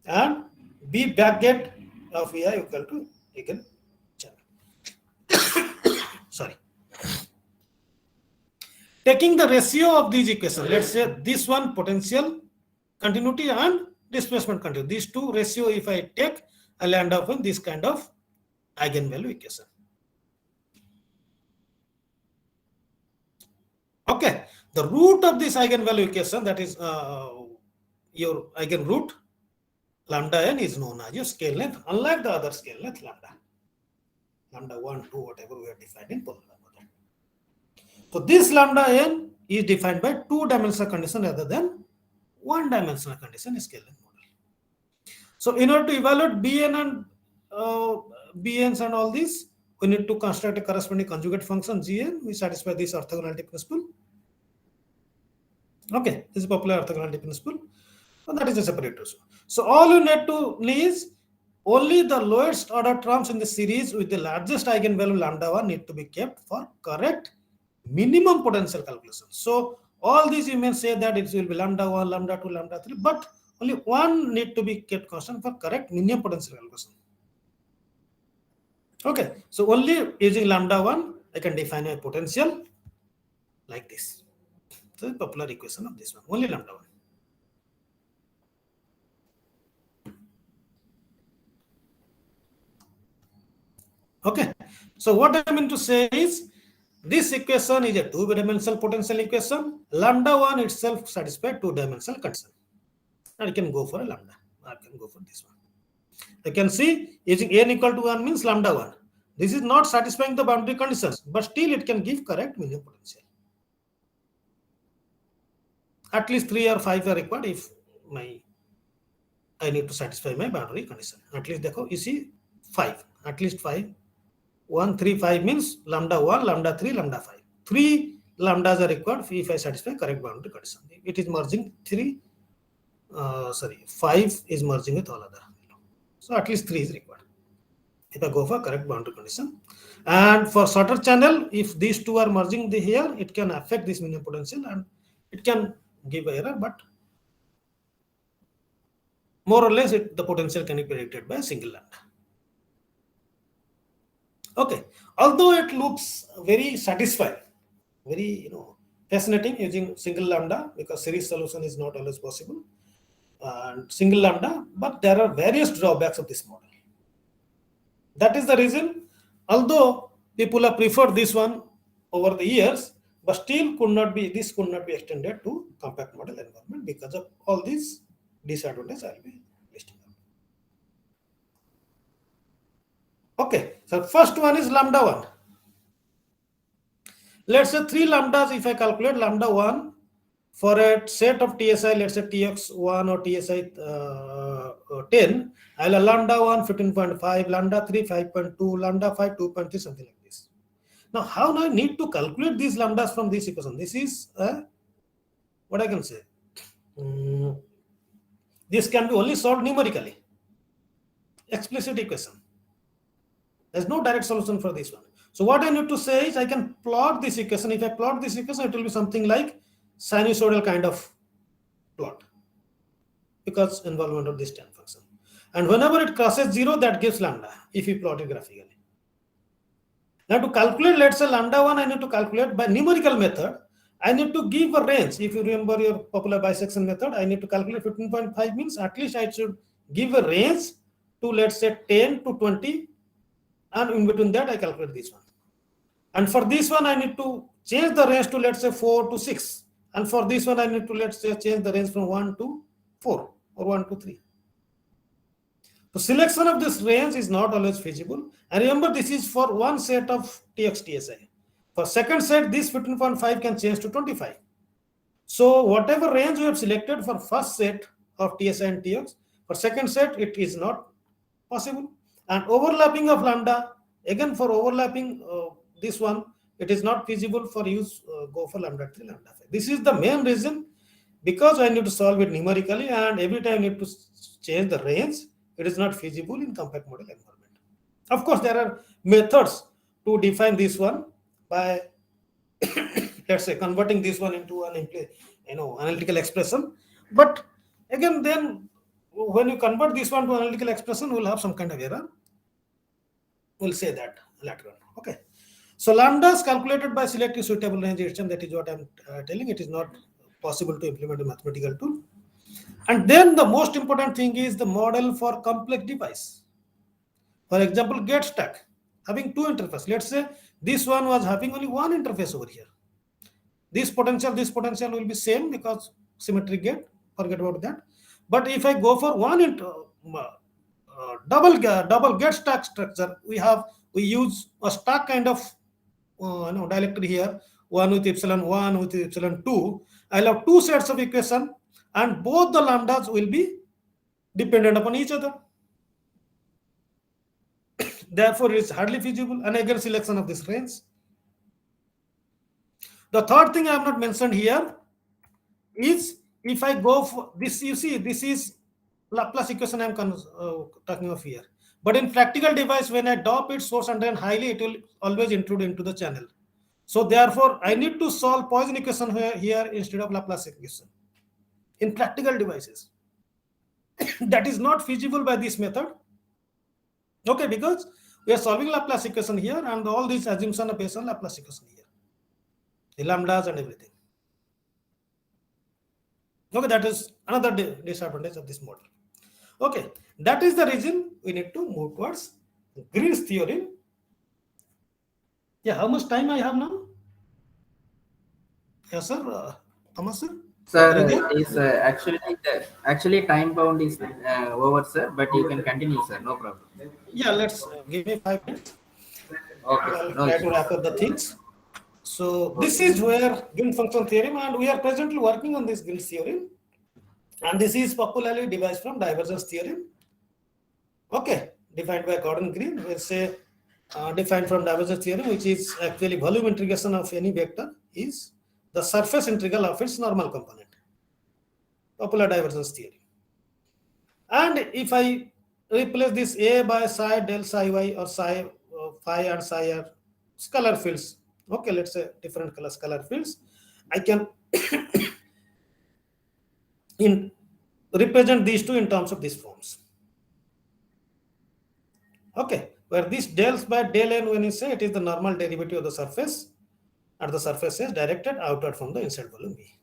and B back gate of EI equal to again channel. Sorry. Taking the ratio of these equations, let's say this one potential continuity and displacement continuity. These two ratio, if I take, I'll end up with this kind of eigenvalue equation. Okay, the root of this eigenvalue equation, that is your eigenroot lambda n, is known as your scale length, unlike the other scale length lambda 1, 2, whatever we have defined in polar method. So this lambda n is defined by two-dimensional condition rather than one-dimensional condition in scale length model. So in order to evaluate Bn and Bn's and all these, we need to construct a corresponding conjugate function Gn. We satisfy this orthogonality principle. Okay, this is popular orthogonality principle, and that is a separate issue. So all you need to is only the lowest order terms in the series with the largest eigenvalue lambda 1 need to be kept for correct minimum potential calculation. So all these you may say that it will be lambda 1, lambda 2, lambda 3, but only one need to be kept constant for correct minimum potential calculation. Okay, so only using lambda 1, I can define my potential like this. So the popular equation of this one, only lambda 1. Okay, so what I mean to say is, this equation is a two-dimensional potential equation. Lambda 1 itself satisfies two-dimensional condition. And I can go for a lambda. I can go for this one. I can see using n equal to 1 means lambda 1. This is not satisfying the boundary conditions, but still it can give correct minimum potential. At least 3 or 5 are required if I need to satisfy my boundary condition. At least you see 5. At least 5. 1, 3, 5 means lambda 1, lambda 3, lambda 5. 3 lambdas are required if I satisfy correct boundary condition. It is merging 5 is merging with all other. So at least 3 is required if I go for correct boundary condition. And for shorter channel, if these two are merging here, it can affect this minimum potential and it can give error, but more or less the potential can be predicted by a single lambda. Okay, although it looks very satisfying, very fascinating using single lambda, because series solution is not always possible, and single lambda, but there are various drawbacks of this model. That is the reason, although people have preferred this one over the years, but still this could not be extended to compact model environment because of all these disadvantages I will be listing out. Okay, so first one is lambda 1. Let's say 3 lambdas. If I calculate lambda 1 for a set of TSI, let's say TX1 or TSI 10, I'll have lambda 1 15.5, lambda 3 5.2, lambda 5 2.3, something like this. Now, how do I need to calculate these lambdas from this equation? This is what I can say. This can be only solved numerically. Explicit equation. There's no direct solution for this one. So what I need to say is I can plot this equation. If I plot this equation, it will be something like sinusoidal kind of plot because involvement of this tan function. And whenever it crosses 0, that gives lambda if you plot it graphically. Now to calculate, let's say lambda 1, I need to calculate by numerical method. I need to give a range. If you remember your popular bisection method, I need to calculate 15.5 means at least I should give a range to, let's say, 10 to 20. And in between that, I calculate this one. And for this one, I need to change the range to, let's say, 4 to 6. And for this one, I need to, let's say, change the range from 1 to 4 or 1 to 3. So selection of this range is not always feasible. And remember, this is for one set of TX TSI. For second set, this 15.5 can change to 25. So whatever range we have selected for first set of TSI and TX, for second set, it is not possible. And overlapping of lambda, again for overlapping this one, it is not feasible for use go for lambda 3, lambda 5. This is the main reason, because I need to solve it numerically and every time I need to change the range, it is not feasible in compact model environment. Of course, there are methods to define this one by let's say converting this one into an analytical expression. But again, then when you convert this one to analytical expression, we'll have some kind of error. We'll say that later on. Okay. So lambda is calculated by selecting suitable range HM. That is what I'm telling. It is not possible to implement a mathematical tool. And then the most important thing is the model for complex device. For example, gate stack having 2 interfaces. Let's say this one was having only 1 interface over here. This potential will be same because symmetric gate. Forget about that. But if I go for double gate stack structure, we use a stack kind of dielectric here, one with epsilon 1 with epsilon 2. I'll have 2 sets of equation and both the lambdas will be dependent upon each other. Therefore, it is hardly feasible. And again, selection of this range. The third thing I have not mentioned here is if I go for this, you see, this is Laplace equation I'm talking of here. But in practical device, when I drop its source and then highly, it will always intrude into the channel. So therefore, I need to solve Poisson equation here instead of Laplace equation in practical devices. That is not feasible by this method. Okay, because we are solving Laplace equation here and all these assumptions are based on Laplace equation here. The lambdas and everything. Okay, that is another disadvantage of this model. Okay, that is the reason we need to move towards Green's theorem. Yeah, how much time I have now? Yes, sir. Thomas, sir? Sir, is actually time bound is over, sir, but you can continue, sir. No problem. Yeah, let's give me 5 minutes. Okay, I'll no try to wrap up the things. So this is where Green function theorem, and we are presently working on this Green's theorem. And this is popularly devised from divergence theorem. Okay, defined by Gordon Green. We'll say defined from divergence theorem, which is actually volume integration of any vector is the surface integral of its normal component. Popular divergence theory. And if I replace this A by psi del psi y or psi phi and psi r scalar fields, okay, let's say different color scalar fields, I can represent these two in terms of these forms. Okay, where this del by del n, when you say it is the normal derivative of the surface, and the surface is directed outward from the inside volume V.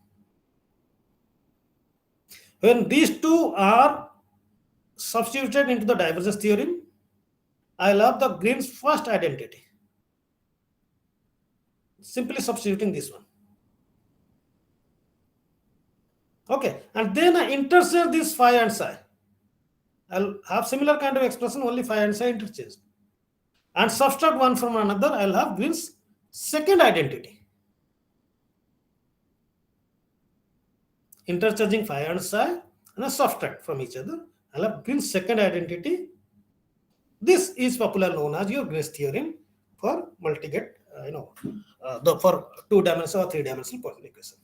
When these two are substituted into the divergence theorem, I'll have the Green's first identity. Simply substituting this one. Okay, and then I interchange this phi and psi. I'll have similar kind of expression, only phi and psi interchange. And subtract one from another, I'll have Green's second identity. Interchanging phi and psi and a subtract from each other, I'll have Green's second identity. This is popularly known as your Green's theorem for multi-get, for 2-dimensional or 3-dimensional Poisson equation.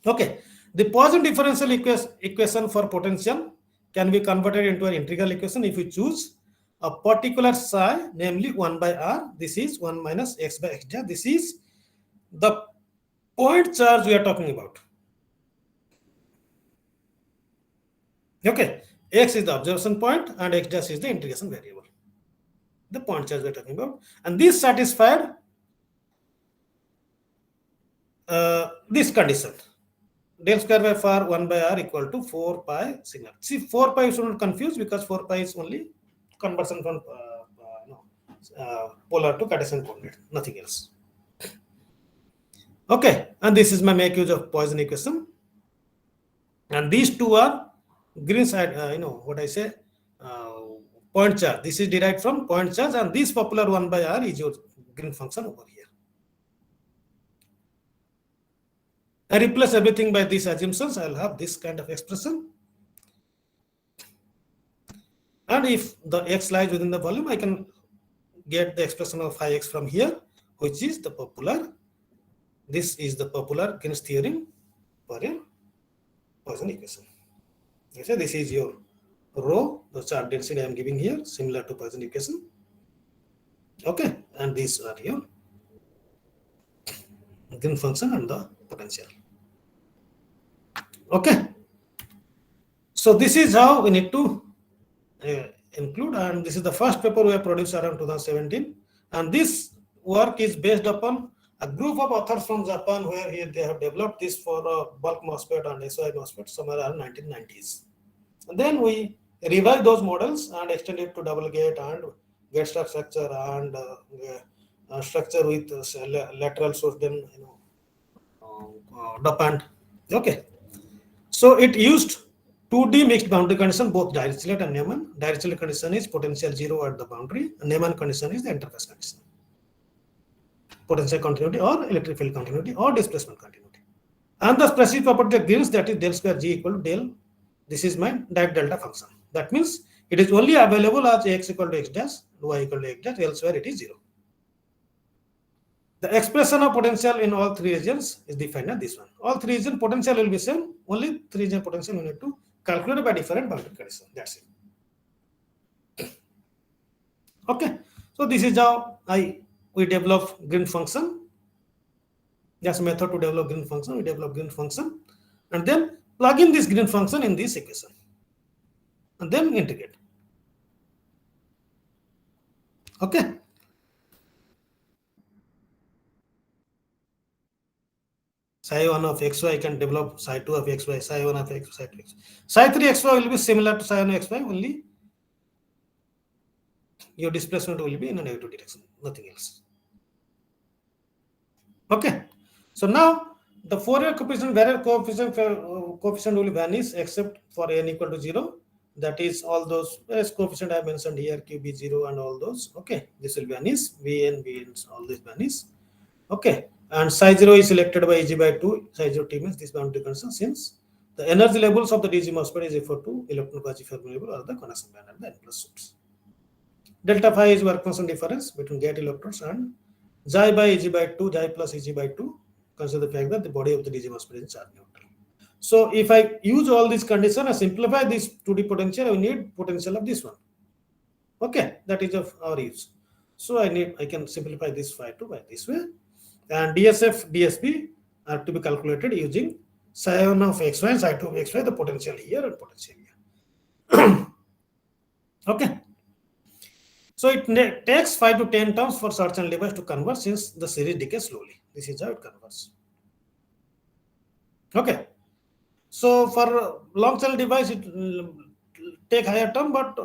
Okay, the Poisson differential equation for potential can be converted into an integral equation if you choose a particular psi, namely 1 by r. This is 1 minus x by x dash. This is the point charge we are talking about. Okay, x is the observation point and x dash is the integration variable. The point charge we are talking about. And this satisfied this condition. Del square by far 1 by r equal to 4 pi sigma. See, 4 pi should not confuse because 4 pi is only conversion from polar to Cartesian coordinate, nothing else. Okay, and this is my make use of Poisson equation. And these two are Green's, point charge. This is derived from point charge, and this popular 1 by r is your Green function over here. I replace everything by these assumptions. I'll have this kind of expression. And if the x lies within the volume, I can get the expression of phi x from here, which is the popular. This is the popular Green's theorem for a Poisson equation. You say this is your rho, the charge density I am giving here, similar to Poisson equation. Okay, and these are your Green function and the potential. Okay, so this is how we need to include, and this is the first paper we have produced around 2017, and this work is based upon a group of authors from Japan where here they have developed this for bulk MOSFET and SOI MOSFET somewhere around 1990s. And then we revised those models and extended to double gate and gate structure and structure with lateral source, then dopant. Okay, so it used 2D mixed boundary condition, both Dirichlet and Neyman. Dirichlet condition is potential 0 at the boundary, and Neyman condition is the interface condition. Potential continuity or electric field continuity or displacement continuity. And the specific property of Green's, that is del square G equal to del. This is my Dirac delta function. That means it is only available as x equal to x dash, y equal to x dash, elsewhere it is 0. The expression of potential in all three regions is defined as this one. All three region potential will be same, only three region potential we need to calculate by different boundary conditions. That's it. Okay, so this is how we develop Green function. That's a method to develop Green function. We develop Green function and then plug in this Green function in this equation and then integrate. Okay. Psi 1 of xy can develop psi 2 of xy, psi 1 of x, psi 2 xy. Psi 3 xy will be similar to psi 1 xy, only your displacement will be in a negative direction, nothing else. Okay, so now the Fourier coefficient, variable coefficient will vanish except for n equal to 0. That is all those coefficient I mentioned here, QB 0 and all those. Okay, this will vanish, Vn, all this vanish. Okay, and psi 0 is selected by Eg by 2. Psi 0 T means this boundary condition, since the energy levels of the DG MOSFET is equal to electron quasi-fermi or the conduction band at the n plus source. Delta phi is work function difference between gate electrons, and xi by Eg by 2, xi plus Eg by 2, consider the fact that the body of the DG MOSFET is charge neutral. So if I use all these conditions, I simplify this 2D potential, I need potential of this one. Okay, that is of our use. So I can simplify this phi 2 by this way, and DSF, DSP are to be calculated using psi 1 of xy and psi 2 of xy, the potential here and potential here. Okay. So it takes 5 to 10 terms for certain device to convert, since the series decays slowly. This is how it converts. Okay. So for long channel device, it will take higher term, but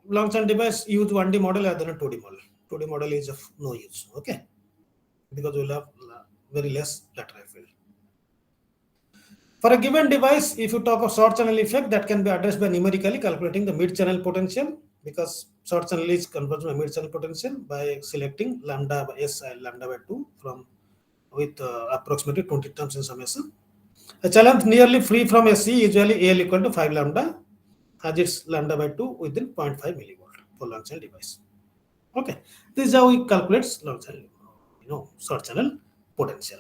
long channel device use 1D model rather than 2D model. 2D model is of no use. Okay, because we will have very less lateral field. For a given device, if you talk of short channel effect, that can be addressed by numerically calculating the mid-channel potential, because short channel is converged by mid-channel potential by selecting lambda by S lambda by 2 from with approximately 20 terms in summation. A channel nearly free from SE, usually AL equal to 5 lambda, has its lambda by 2 within 0.5 millivolt for long channel device. Okay, this is how we calculate long channel, short channel potential.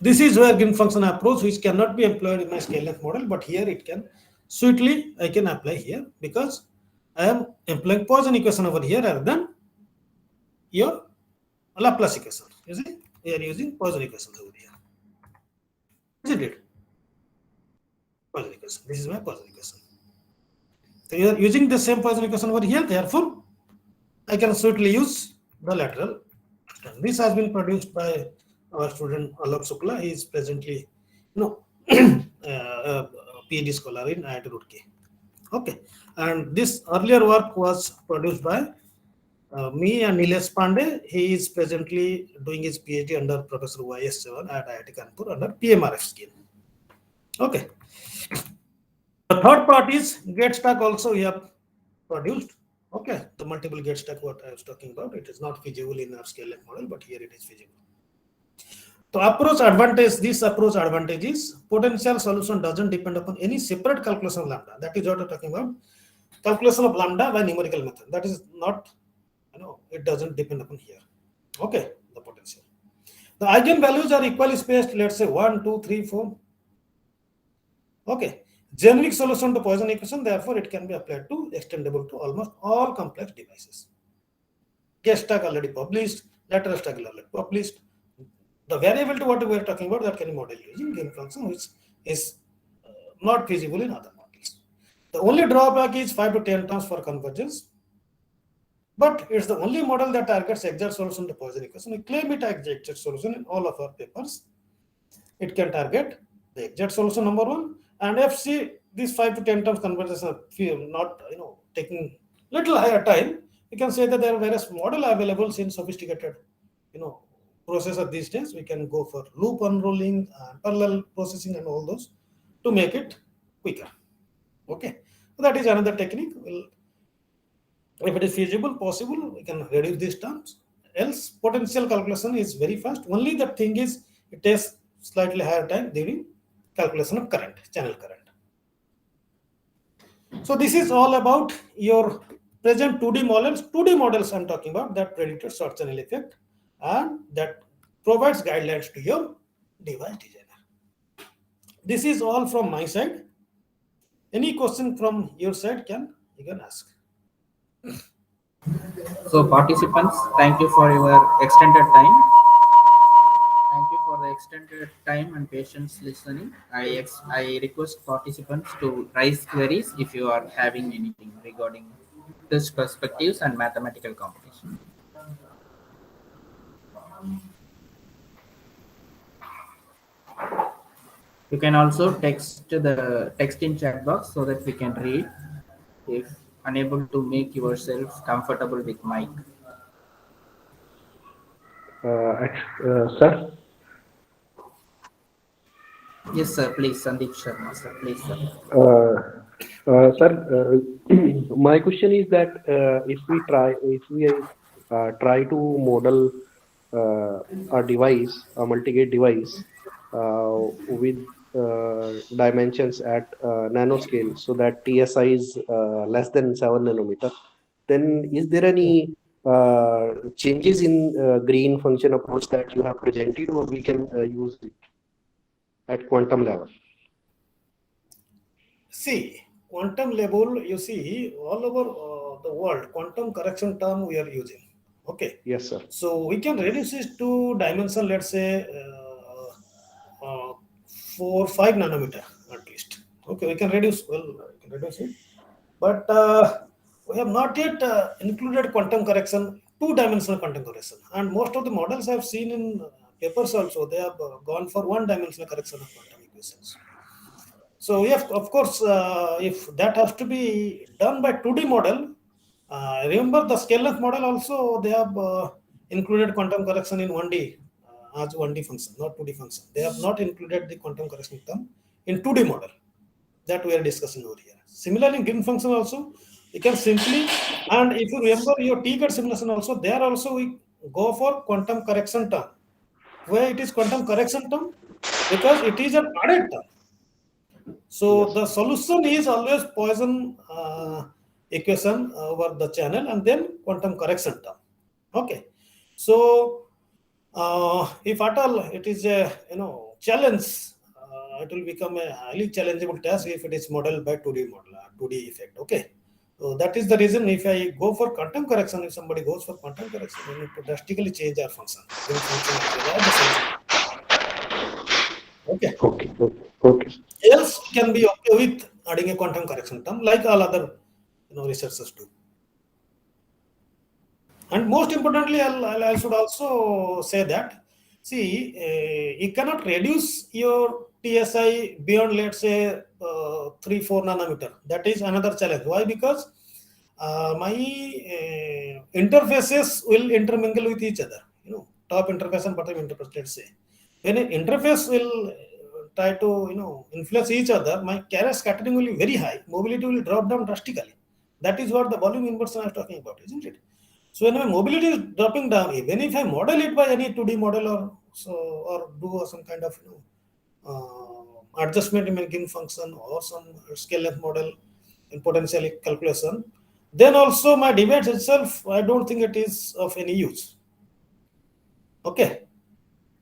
This is where gain function approach, which cannot be employed in my scale length model, but here it can sweetly I can apply here, because I am employing Poisson equation over here rather than your Laplace equation. You see, we are using Poisson equation over here. Isn't it? Poisson equation. This is my Poisson equation. So you are using the same Poisson equation over here. Therefore, I can sweetly use the lateral. This has been produced by our student Alok Shukla. He is presently, PhD scholar in IIT Roorkee. Okay, and this earlier work was produced by me and Nilesh Pandey. He is presently doing his PhD under Professor YS7 at IIT Kanpur under PMRF scheme. Okay. The third part is gate stack also we have produced. Okay, the multiple gate stack what I was talking about, it is not feasible in our scale length model, but here it is feasible. So approach advantage, this approach advantage is potential solution doesn't depend upon any separate calculation of lambda. That is what we're talking about. Calculation of lambda by numerical method. That is not, it doesn't depend upon here. Okay, the potential. The eigenvalues are equally spaced, let's say 1, 2, 3, 4. Okay. Generic solution to Poisson equation, therefore it can be applied to extendable to almost all complex devices. Gate stack already published, lateral stack already published. The variable to what we are talking about, that can be modeled using gain function, which is not feasible in other models. The only drawback is 5 to 10 terms for convergence, but it's the only model that targets exact solution to Poisson equation. We claim it as exact solution in all of our papers. It can target the exact solution, number one, and FC these 5 to 10 terms convergence are not taking little higher time. You can say that there are various model available in sophisticated processor these days. We can go for loop unrolling, parallel processing, and all those to make it quicker. Okay, so that is another technique. If it is feasible, possible, we can reduce these terms. Else, potential calculation is very fast. Only the thing is, it takes slightly higher time during calculation of current, channel current. So this is all about your present 2D models. 2D models I'm talking about that predicted short channel effect and that provides guidelines to your device designer. This is all from my side. Any question from your side you can ask. So participants, thank you for your extended time. Thank you for the extended time and patience listening. I request participants to raise queries if you are having anything regarding this perspectives and mathematical competition. You can also text in chat box so that we can read if unable to make yourself comfortable with mic. Sir? Yes, sir. Please, Sandeep Sharma, sir. Please, sir. Sir, my question is that if we try to model a device, a multi-gate device with dimensions at nanoscale, so that TSI is less than 7 nanometer, then is there any changes in green function approach that you have presented, or we can use it at quantum level? See, quantum level, you see, all over the world, quantum correction term we are using. Okay. Yes, sir. So we can reduce it to dimension, let's say 4, 5 nanometer at least. Okay, we can reduce it, but we have not yet included quantum correction, 2-dimensional quantum correction, and most of the models I have seen in papers also, they have gone for 1-dimensional correction of quantum equations. So yes, of course, if that has to be done by 2D model, remember the scale length model also, they have included quantum correction in 1D as 1D function, not 2D function. They have not included the quantum correction term in 2D model that we are discussing over here. Similarly, in Green function also, you can simply, and if you remember your T-cut simulation also, there also we go for quantum correction term. Where it is quantum correction term? Because it is an added term. So Yes. the solution is always Poisson equation over the channel and then quantum correction term. Okay. So if at all it is a challenge, it will become a highly challengeable task if it is modeled by 2D model, 2D effect. Okay. So that is the reason if I go for quantum correction, if somebody goes for quantum correction, we need to drastically change our function. Function as well as the solution. Okay. Okay. Okay. Okay. Else can be okay with adding a quantum correction term like all other researchers do. And most importantly, I should also say that, see, you cannot reduce your TSI beyond, let's say, 3-4 nanometer. That is another challenge. Why? Because my interfaces will intermingle with each other. Top interface and bottom interface, let's say. When an interface will try to influence each other, my carrier scattering will be very high. Mobility will drop down drastically. That is what the volume inversion I was talking about, isn't it? So when my mobility is dropping down, even if I model it by any 2D model or do some kind of adjustment in my gain function or some scale length model in potential calculation, then also my device itself, I don't think it is of any use. Okay.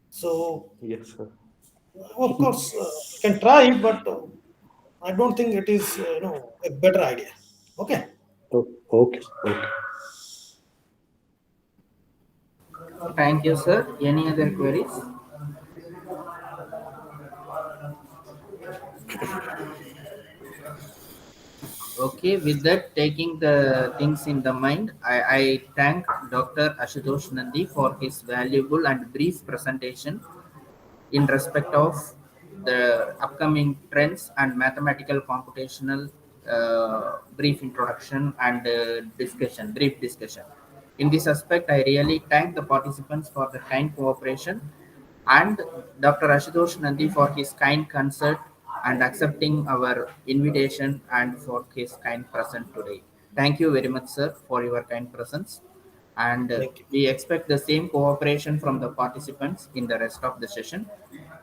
So Yes, sir. of course you can try it, but I don't think it is a better idea. Okay. Oh, okay. Okay. Thank you, sir. Any other queries? Okay, with that, taking the things in the mind, I thank Dr. Ashutosh Nandi for his valuable and brief presentation in respect of the upcoming trends and mathematical computational brief introduction and brief discussion. In this aspect, I really thank the participants for the kind cooperation and Dr. Ashutosh Nandi for his kind concert and accepting our invitation and for his kind presence today. Thank you very much, sir, for your kind presence. And Thank you. we expect the same cooperation from the participants in the rest of the session.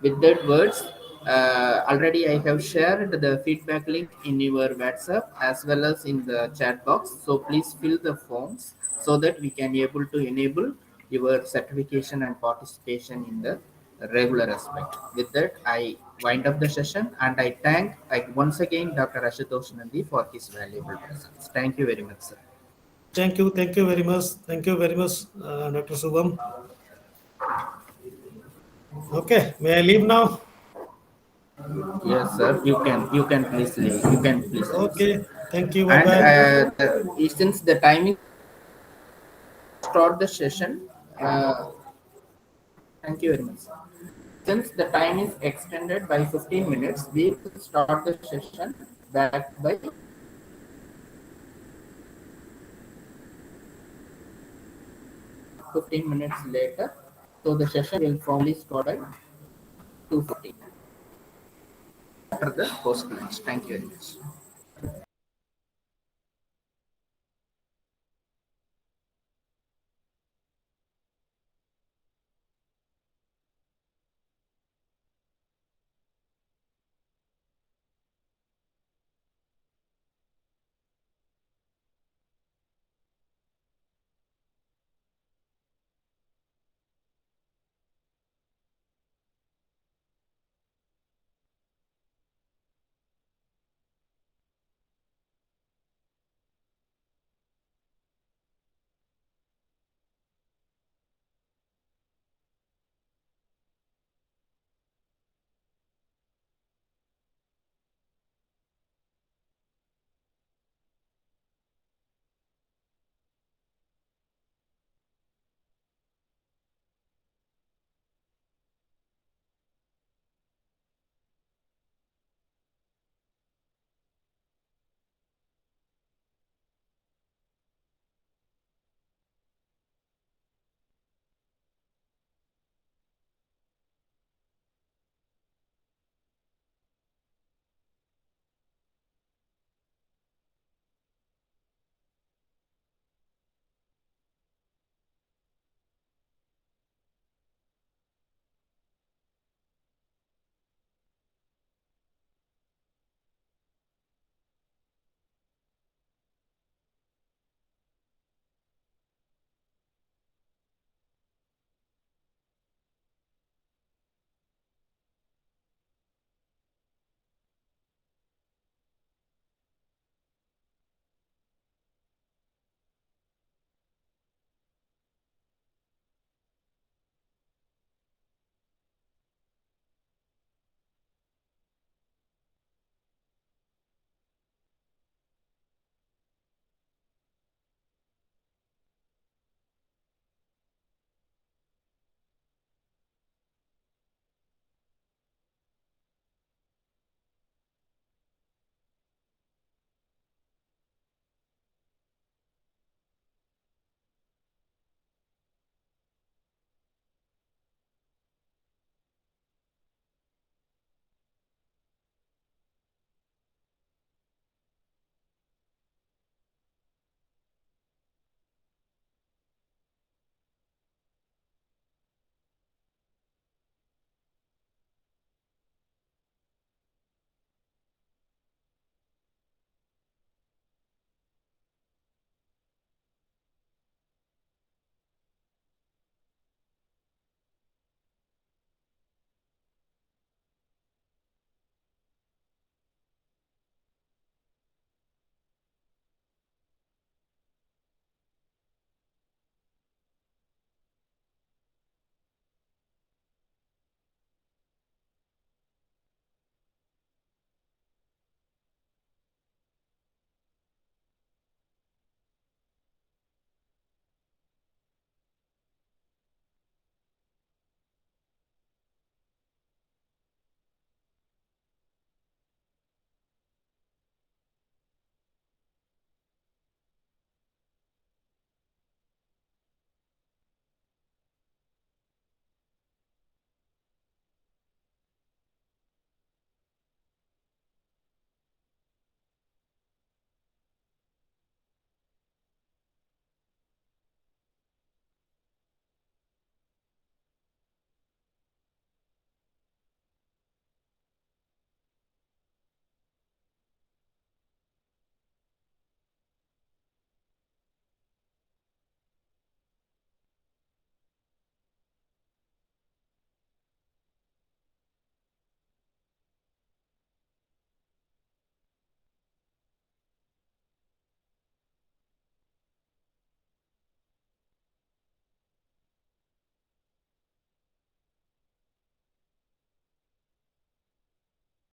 With that words, already I have shared the feedback link in your WhatsApp as well as in the chat box. So please fill the forms so that we can able to enable your certification and participation in the regular aspect. With that, I wind up the session and I thank once again Dr. Ashutosh Nandi for his valuable presence. Thank you very much, sir. Thank you. Thank you very much. Thank you very much, Dr. Subham. Okay. May I leave now? Yes, sir. You can please leave. You can please leave, sir. Okay. Thank you. Bye And bye. since the timing start the session, uh, thank you very much, sir. Since the time is extended by 15 minutes, we will start the session back by 15 minutes later. So the session will formally start at 2:15 after the post lunch. Thank you very much.